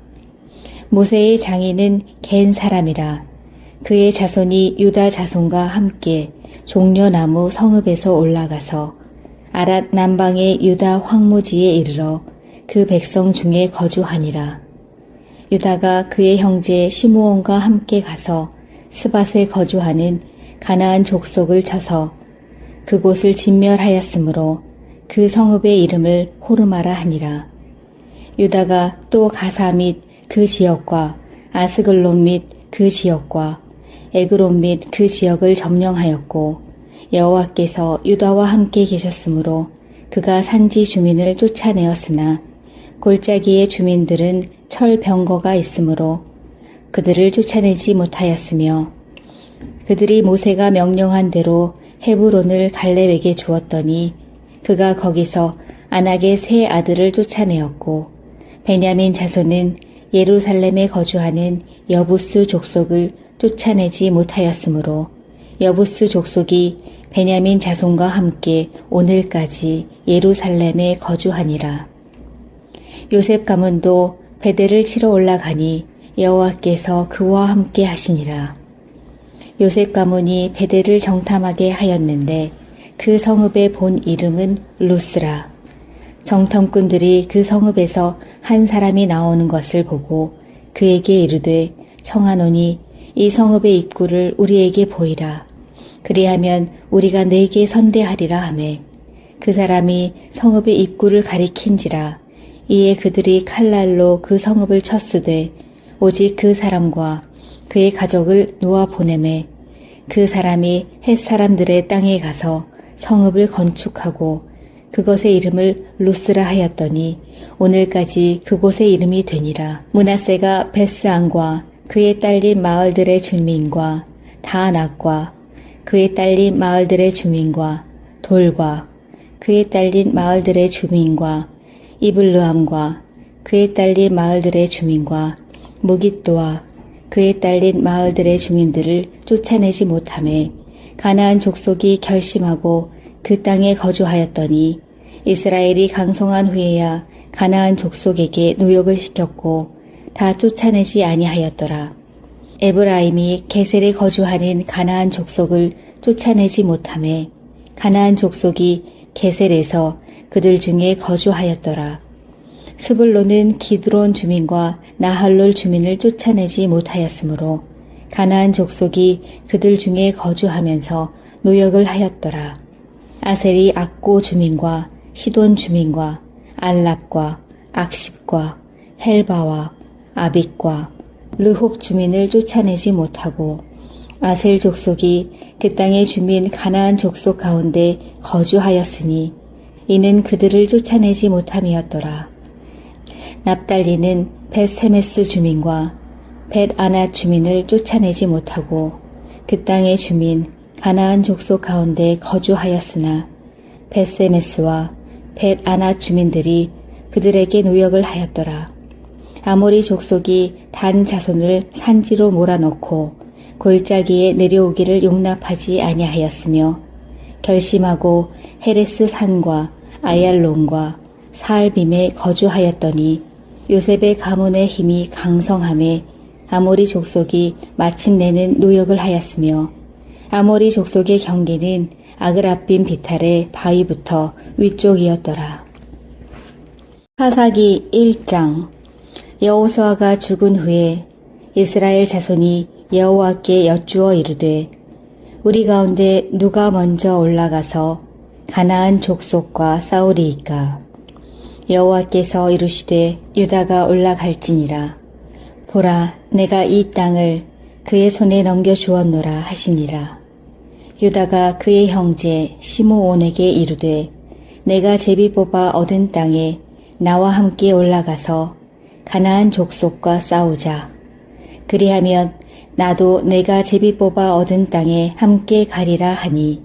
모세의 장인은 겐 사람이라. 그의 자손이 유다 자손과 함께 종려나무 성읍에서 올라가서 아랏 남방의 유다 황무지에 이르러 그 백성 중에 거주하니라. 유다가 그의 형제 시므온과 함께 가서 스밧에 거주하는 가나안 족속을 쳐서 그곳을 진멸하였으므로 그 성읍의 이름을 호르마라 하니라. 유다가 또 가사 및 그 지역과 아스글론 및 그 지역과 에그론 및 그 지역을 점령하였고 여호와께서 유다와 함께 계셨으므로 그가 산지 주민을 쫓아내었으나 골짜기의 주민들은 철병거가 있으므로 그들을 쫓아내지 못하였으며 그들이 모세가 명령한 대로 헤브론을 갈렙에게 주었더니 그가 거기서 아낙의 세 아들을 쫓아내었고 베냐민 자손은 예루살렘에 거주하는 여부스 족속을 쫓아내지 못하였으므로 여부스 족속이 베냐민 자손과 함께 오늘까지 예루살렘에 거주하니라. 요셉 가문도 베델을 치러 올라가니 여호와께서 그와 함께 하시니라. 요셉 가문이 베델을 정탐하게 하였는데 그 성읍의 본 이름은 루스라. 정탐꾼들이 그 성읍에서 한 사람이 나오는 것을 보고 그에게 이르되 청하노니 이 성읍의 입구를 우리에게 보이라. 그리하면 우리가 네게 선대하리라 하매 그 사람이 성읍의 입구를 가리킨지라. 이에 그들이 칼날로 그 성읍을 쳤으되 오직 그 사람과 그의 가족을 놓아 보내매 그 사람이 헷 사람들의 땅에 가서 성읍을 건축하고 그것의 이름을 루스라 하였더니 오늘까지 그곳의 이름이 되니라. 므낫세가 베스안과 그의 딸린 마을들의 주민과 다낙과 그의 딸린 마을들의 주민과 돌과 그의 딸린 마을들의 주민과 이블르함과 그의 딸린 마을들의 주민과 무깃도와 그의 딸린 마을들의 주민들을 쫓아내지 못하매 가나안 족속이 결심하고 그 땅에 거주하였더니 이스라엘이 강성한 후에야 가나안 족속에게 노역을 시켰고 다 쫓아내지 아니하였더라. 에브라임이 게셀에 거주하는 가나안 족속을 쫓아내지 못하매 가나안 족속이 게셀에서 그들 중에 거주하였더라. 스불론은 기드론 주민과 나할롤 주민을 쫓아내지 못하였으므로 가나안 족속이 그들 중에 거주하면서 노역을 하였더라. 아셀이 악고 주민과 시돈 주민과 알랍과 악십과 헬바와 아빅과 르홉 주민을 쫓아내지 못하고 아셀 족속이 그 땅의 주민 가나안 족속 가운데 거주하였으니 이는 그들을 쫓아내지 못함이었더라. 납달리는 벳세메스 주민과 벳아낫 주민을 쫓아내지 못하고 그 땅의 주민 가나안 족속 가운데 거주하였으나 벳세메스와 벳아낫 주민들이 그들에게 노역을 하였더라. 아모리 족속이 단 자손을 산지로 몰아넣고 골짜기에 내려오기를 용납하지 아니하였으며 결심하고 헤레스 산과 아얄론과 사알빔에 거주하였더니 요셉의 가문의 힘이 강성함에 아모리 족속이 마침내는 노역을 하였으며 아모리 족속의 경계는 아그라빔 비탈의 바위부터 위쪽이었더라. 사사기 1장. 여호수아가 죽은 후에 이스라엘 자손이 여호와께 여쭈어 이르되 우리 가운데 누가 먼저 올라가서 가나안 족속과 싸우리이까. 여호와께서 이르시되 유다가 올라갈지니라. 보라, 내가 이 땅을 그의 손에 넘겨주었노라 하시니라. 유다가 그의 형제 시므온에게 이르되 내가 제비 뽑아 얻은 땅에 나와 함께 올라가서 가나안 족속과 싸우자. 그리하면 나도 내가 제비 뽑아 얻은 땅에 함께 가리라 하니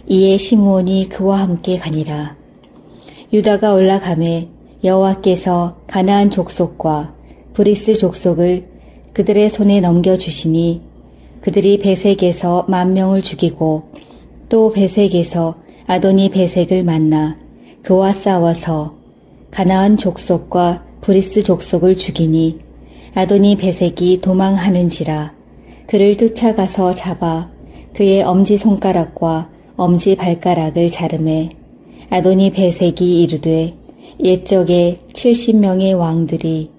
이에 시므온이 그와 함께 가니라. 유다가 올라가매 여호와께서 가나안 족속과 브리스 족속을 그들의 손에 넘겨주시니 그들이 베색에서 10,000명을 죽이고 또 베색에서 아도니 베색을 만나 그와 싸워서 가나안 족속과 브리스 족속을 죽이니 아도니 베색이 도망하는지라. 그를 쫓아가서 잡아 그의 엄지손가락과 엄지발가락을 자르매 아도니 베색이 이르되 옛적에 70명의 왕들이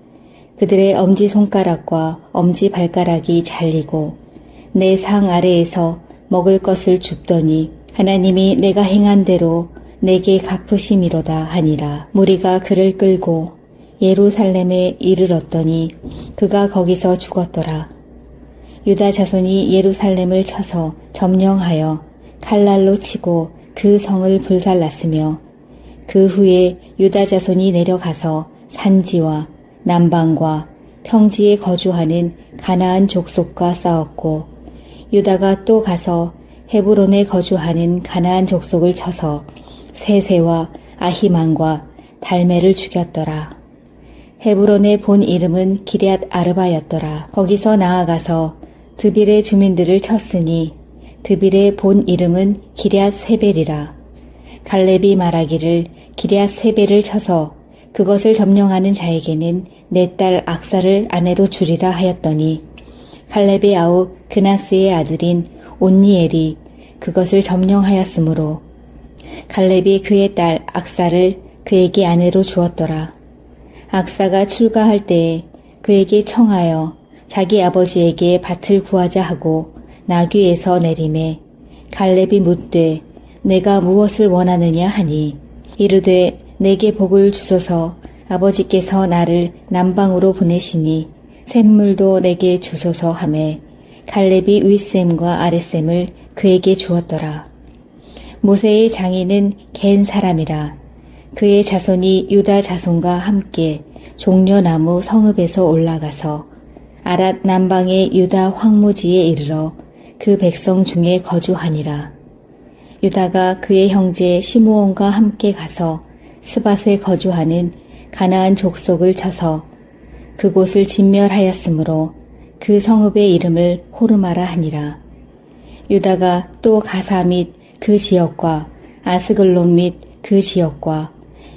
그들의 엄지손가락과 엄지발가락이 잘리고 내 상 아래에서 먹을 것을 줍더니 하나님이 내가 행한 대로 내게 갚으심이로다 하니라. 무리가 그를 끌고 예루살렘에 이르렀더니 그가 거기서 죽었더라. 유다 자손이 예루살렘을 쳐서 점령하여 칼날로 치고 그 성을 불살랐으며 그 후에 유다 자손이 내려가서 산지와 남방과 평지에 거주하는 가나안 족속과 싸웠고 유다가 또 가서 헤브론에 거주하는 가나안 족속을 쳐서 세세와 아히만과 달메를 죽였더라. 헤브론의 본 이름은 기럇 아르바였더라. 거기서 나아가서 드빌의 주민들을 쳤으니 드빌의 본 이름은 기럇 세벨이라. 갈렙이 말하기를 기럇 세벨을 쳐서 그것을 점령하는 자에게는 내 딸 악사를 아내로 주리라 하였더니 갈렙의 아우 그나스의 아들인 온니엘이 그것을 점령하였으므로 갈렙이 그의 딸 악사를 그에게 아내로 주었더라. 악사가 출가할 때에 그에게 청하여 자기 아버지에게 밭을 구하자 하고 나귀에서 내림에 갈렙이 묻되 내가 무엇을 원하느냐 하니 이르되 내게 복을 주소서 아버지께서 나를 남방으로 보내시니 샘물도 내게 주소서 하매 갈렙이 윗샘과 아랫샘을 그에게 주었더라. 모세의 장인은 겐 사람이라. 그의 자손이 유다 자손과 함께 종려나무 성읍에서 올라가서 아랏 남방의 유다 황무지에 이르러 그 백성 중에 거주하니라. 유다가 그의 형제 시므온과 함께 가서 스밧에 거주하는 가나안 족속을 쳐서 그곳을 진멸하였으므로 그 성읍의 이름을 호르마라 하니라. 유다가 또 가사 및 그 지역과 아스글론 및 그 지역과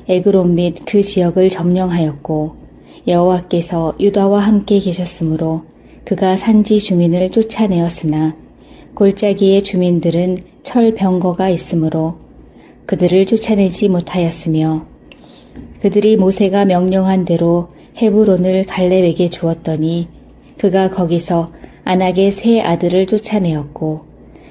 에그론 및 그 지역을 점령하였고 여호와께서 유다와 함께 계셨으므로 그가 산지 주민을 쫓아내었으나 골짜기의 주민들은 철병거가 있으므로 그들을 쫓아내지 못하였으며 그들이 모세가 명령한 대로 헤브론을 갈렙에게 주었더니 그가 거기서 아낙의 세 아들을 쫓아내었고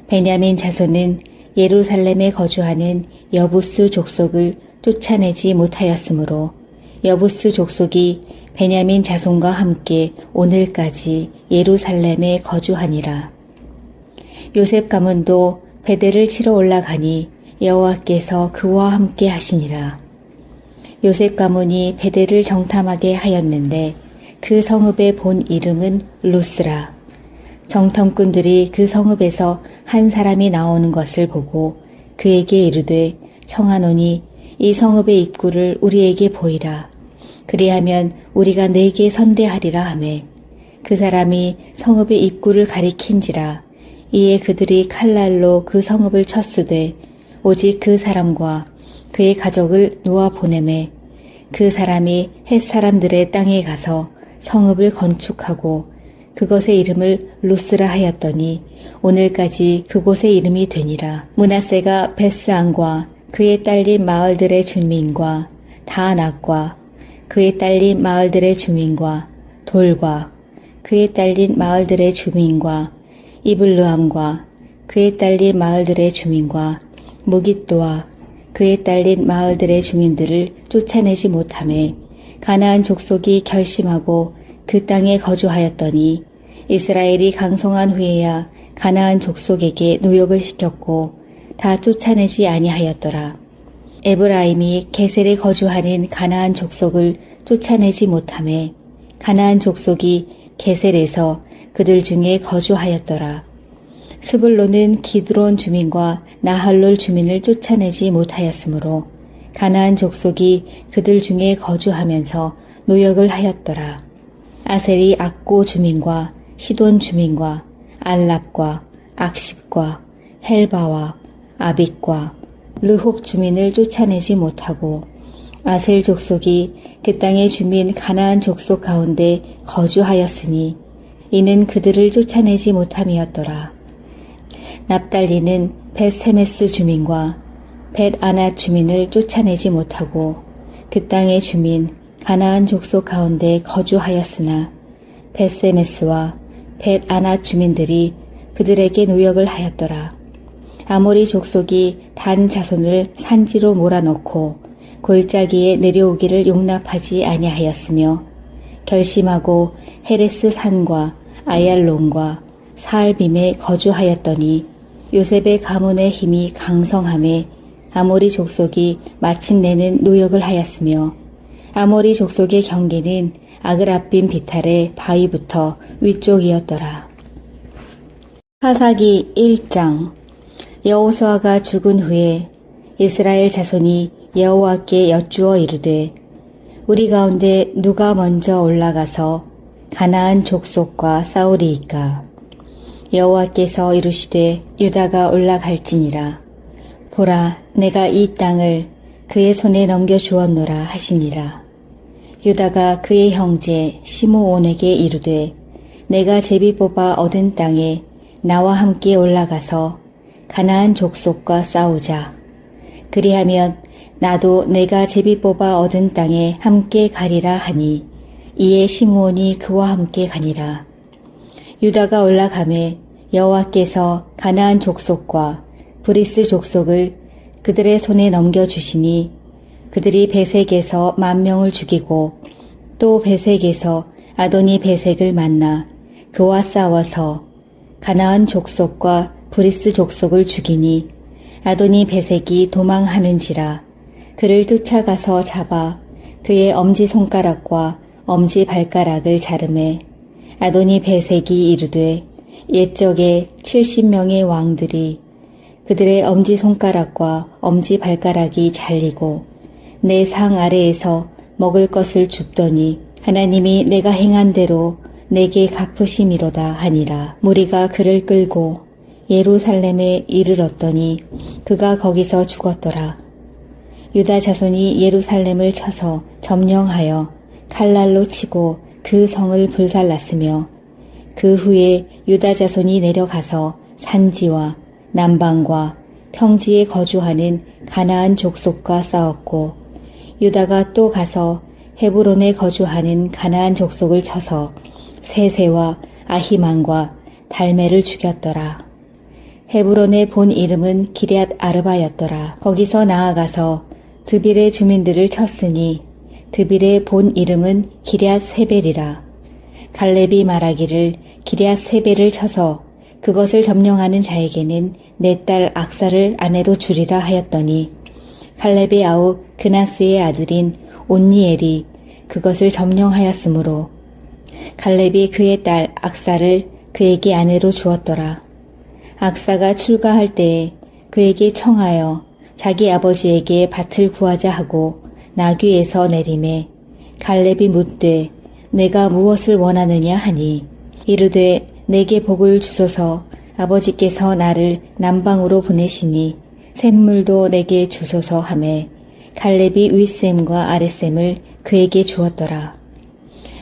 베냐민 자손은 예루살렘에 거주하는 여부스 족속을 쫓아내지 못하였으므로 여부스 족속이 베냐민 자손과 함께 오늘까지 예루살렘에 거주하니라. 요셉 가문도 베델을 치러 올라가니 여호와께서 그와 함께 하시니라. 요셉 가문이 베델을 정탐하게 하였는데 그 성읍의 본 이름은 루스라. 정탐꾼들이 그 성읍에서 한 사람이 나오는 것을 보고 그에게 이르되 청하노니 이 성읍의 입구를 우리에게 보이라. 그리하면 우리가 네게 선대하리라 하매 그 사람이 성읍의 입구를 가리킨지라. 이에 그들이 칼날로 그 성읍을 쳤으되 오직 그 사람과 그의 가족을 놓아 보내매 그 사람이 헷 사람들의 땅에 가서 성읍을 건축하고 그것의 이름을 루스라 하였더니 오늘까지 그곳의 이름이 되니라. 므낫세가 베스안과 그의 딸린 마을들의 주민과 다낙과 그의 딸린 마을들의 주민과 돌과 그의 딸린 마을들의 주민과 이블르함과 그의 딸린 마을들의 주민과 무깃도와 그의 딸린 마을들의 주민들을 쫓아내지 못하매 가나안 족속이 결심하고 그 땅에 거주하였더니 이스라엘이 강성한 후에야 가나안 족속에게 노역을 시켰고 다 쫓아내지 아니하였더라. 에브라임이 게셀에 거주하는 가나안 족속을 쫓아내지 못하매 가나안 족속이 게셀에서 그들 중에 거주하였더라. 스불론은 기드론 주민과 나할롤 주민을 쫓아내지 못하였으므로 가나안 족속이 그들 중에 거주하면서 노역을 하였더라. 아셀이 악고 주민과 시돈 주민과 알랍과 악십과 헬바와 아빅과 르홉 주민을 쫓아내지 못하고 아셀 족속이 그 땅의 주민 가나안 족속 가운데 거주하였으니 이는 그들을 쫓아내지 못함이었더라. 납달리는 벳세메스 주민과 벳아낫 주민을 쫓아내지 못하고 그 땅의 주민 가나안 족속 가운데 거주하였으나 벳세메스와 벳아낫 주민들이 그들에게 노역을 하였더라. 아모리 족속이 단 자손을 산지로 몰아넣고 골짜기에 내려오기를 용납하지 아니하였으며 결심하고 헤레스 산과 아얄론과 사알빔에 거주하였더니 요셉의 가문의 힘이 강성함에 아모리 족속이 마침내는 노역을 하였으며 아모리 족속의 경계는 아그라빔 비탈의 바위부터 위쪽이었더라. 사사기 1장. 여호수아가 죽은 후에 이스라엘 자손이 여호와께 여쭈어 이르되 우리 가운데 누가 먼저 올라가서 가나안 족속과 싸우리이까. 여호와께서 이르시되 유다가 올라갈지니라. 보라, 내가 이 땅을 그의 손에 넘겨주었노라 하시니라. 유다가 그의 형제 시므온에게 이르되 내가 제비 뽑아 얻은 땅에 나와 함께 올라가서 가나안 족속과 싸우자. 그리하면 나도 내가 제비 뽑아 얻은 땅에 함께 가리라 하니 이에 시므온이 그와 함께 가니라. 유다가 올라가매 여호와께서 가나안 족속과 브리스 족속을 그들의 손에 넘겨주시니 그들이 베색에서 10,000명을 죽이고 또 베색에서 아도니 베색을 만나 그와 싸워서 가나안 족속과 브리스 족속을 죽이니 아도니 베색이 도망하는지라. 그를 쫓아가서 잡아 그의 엄지손가락과 엄지발가락을 자르매 아도니 베색이 이르되 옛적에 70명의 왕들이 그들의 엄지손가락과 엄지발가락이 잘리고 내 상 아래에서 먹을 것을 줍더니 하나님이 내가 행한 대로 내게 갚으심이로다 하니라. 무리가 그를 끌고 예루살렘에 이르렀더니 그가 거기서 죽었더라. 유다 자손이 예루살렘을 쳐서 점령하여 칼날로 치고 그 성을 불살랐으며 그 후에 유다 자손이 내려가서 산지와 남방과 평지에 거주하는 가나안 족속과 싸웠고 유다가 또 가서 헤브론에 거주하는 가나안 족속을 쳐서 세세와 아히만과 달메를 죽였더라. 헤브론의 본 이름은 기럇 아르바였더라. 거기서 나아가서 드빌의 주민들을 쳤으니 드빌의 본 이름은 기럇 세벨이라. 갈렙이 말하기를 기럇 세벨을 쳐서 그것을 점령하는 자에게는 내 딸 악사를 아내로 주리라 하였더니 갈렙의 아우 그나스의 아들인 온니엘이 그것을 점령하였으므로 갈렙이 그의 딸 악사를 그에게 아내로 주었더라. 악사가 출가할 때에 그에게 청하여 자기 아버지에게 밭을 구하자 하고 나귀에서 내림에 갈렙이 묻되 내가 무엇을 원하느냐 하니 이르되 내게 복을 주소서. 아버지께서 나를 남방으로 보내시니 샘물도 내게 주소서 하매 갈렙이 윗샘과 아랫샘을 그에게 주었더라.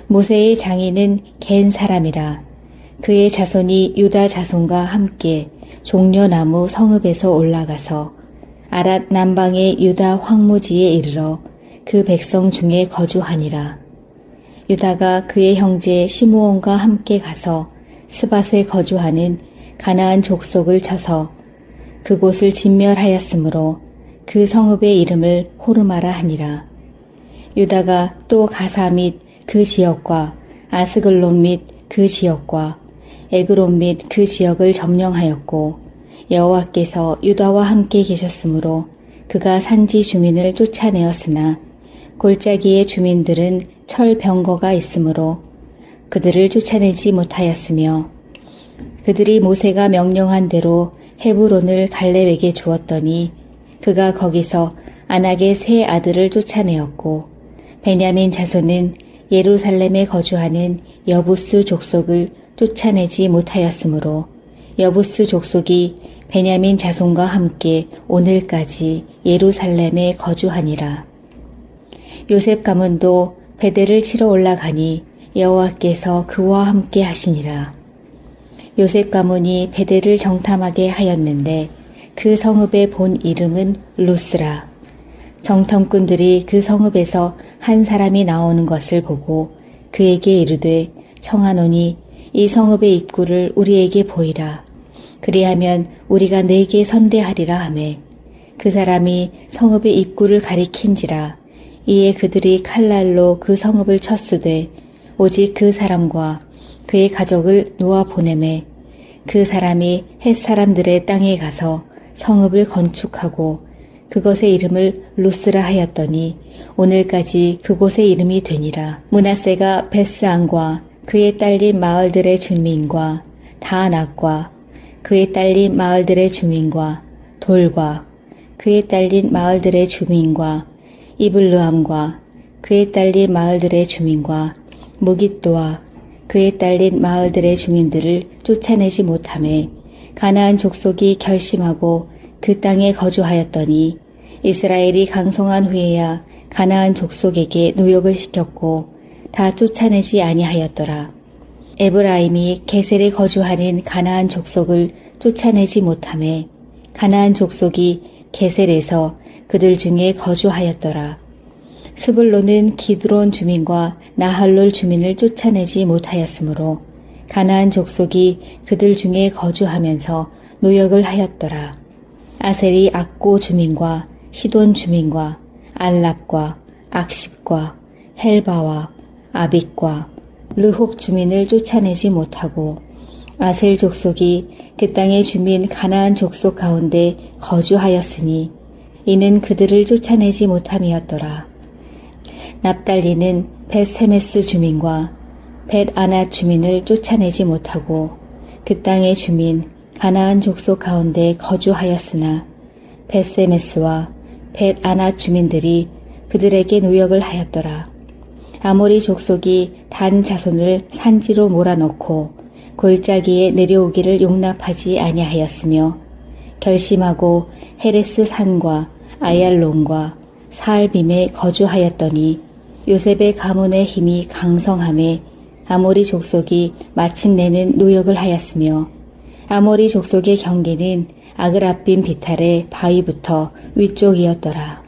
모세의 장인은 겐 사람이라. 그의 자손이 유다 자손과 함께 종려나무 성읍에서 올라가서 아랏 남방의 유다 황무지에 이르러 그 백성 중에 거주하니라. 유다가 그의 형제 시므온과 함께 가서 스밧에 거주하는 가나안 족속을 쳐서 그곳을 진멸하였으므로 그 성읍의 이름을 호르마라 하니라. 유다가 또 가사 및 그 지역과 아스글론 및 그 지역과 에그론 및 그 지역을 점령하였고 여호와께서 유다와 함께 계셨으므로 그가 산지 주민을 쫓아내었으나 골짜기의 주민들은 철병거가 있으므로 그들을 쫓아내지 못하였으며 그들이 모세가 명령한 대로 헤브론을 갈렙에게 주었더니 그가 거기서 아낙의 세 아들을 쫓아내었고 베냐민 자손은 예루살렘에 거주하는 여부스 족속을 쫓아내지 못하였으므로 여부스 족속이 베냐민 자손과 함께 오늘까지 예루살렘에 거주하니라. 요셉 가문도 베델을 치러 올라가니 여호와께서 그와 함께 하시니라. 요셉 가문이 베델을 정탐하게 하였는데 그 성읍의 본 이름은 루스라. 정탐꾼들이 그 성읍에서 한 사람이 나오는 것을 보고 그에게 이르되 청하노니 이 성읍의 입구를 우리에게 보이라. 그리하면 우리가 네게 선대하리라 하매 그 사람이 성읍의 입구를 가리킨지라. 이에 그들이 칼날로 그 성읍을 쳤으되 오직 그 사람과 그의 가족을 놓아 보내매 그 사람이 헷사람들의 땅에 가서 성읍을 건축하고 그것의 이름을 루스라 하였더니 오늘까지 그곳의 이름이 되니라. 므낫세가 베스안과 그의 딸린 마을들의 주민과 다낙과 그의 딸린 마을들의 주민과 돌과 그의 딸린 마을들의 주민과 이블르함과 그의 딸린 마을들의 주민과 무깃도와 그의 딸린 마을들의 주민들을 쫓아내지 못하매 가나안 족속이 결심하고 그 땅에 거주하였더니 이스라엘이 강성한 후에야 가나안 족속에게 노역을 시켰고 다 쫓아내지 아니하였더라. 에브라임이 게셀에 거주하는 가나안 족속을 쫓아내지 못하매 가나안 족속이 게셀에서 그들 중에 거주하였더라. 스불론은 기드론 주민과 나할롤 주민을 쫓아내지 못하였으므로 가나안 족속이 그들 중에 거주하면서 노역을 하였더라. 아셀이 악고 주민과 시돈 주민과 알랍과 악십과 헬바와 아빅과 르홉 주민을 쫓아내지 못하고 아셀 족속이 그 땅의 주민 가나안 족속 가운데 거주하였으니 이는 그들을 쫓아내지 못함이었더라. 납달리는 벳세메스 주민과 벳아낫 주민을 쫓아내지 못하고 그 땅의 주민 가나안 족속 가운데 거주하였으나 벳세메스와 벳아낫 주민들이 그들에게 노역을 하였더라. 아모리 족속이 단 자손을 산지로 몰아넣고 골짜기에 내려오기를 용납하지 아니하였으며 결심하고 헤레스 산과 아얄론과 사알빔에 거주하였더니 요셉의 가문의 힘이 강성함에 아모리 족속이 마침내는 노역을 하였으며 아모리 족속의 경계는 아그라빔 비탈의 바위부터 위쪽이었더라.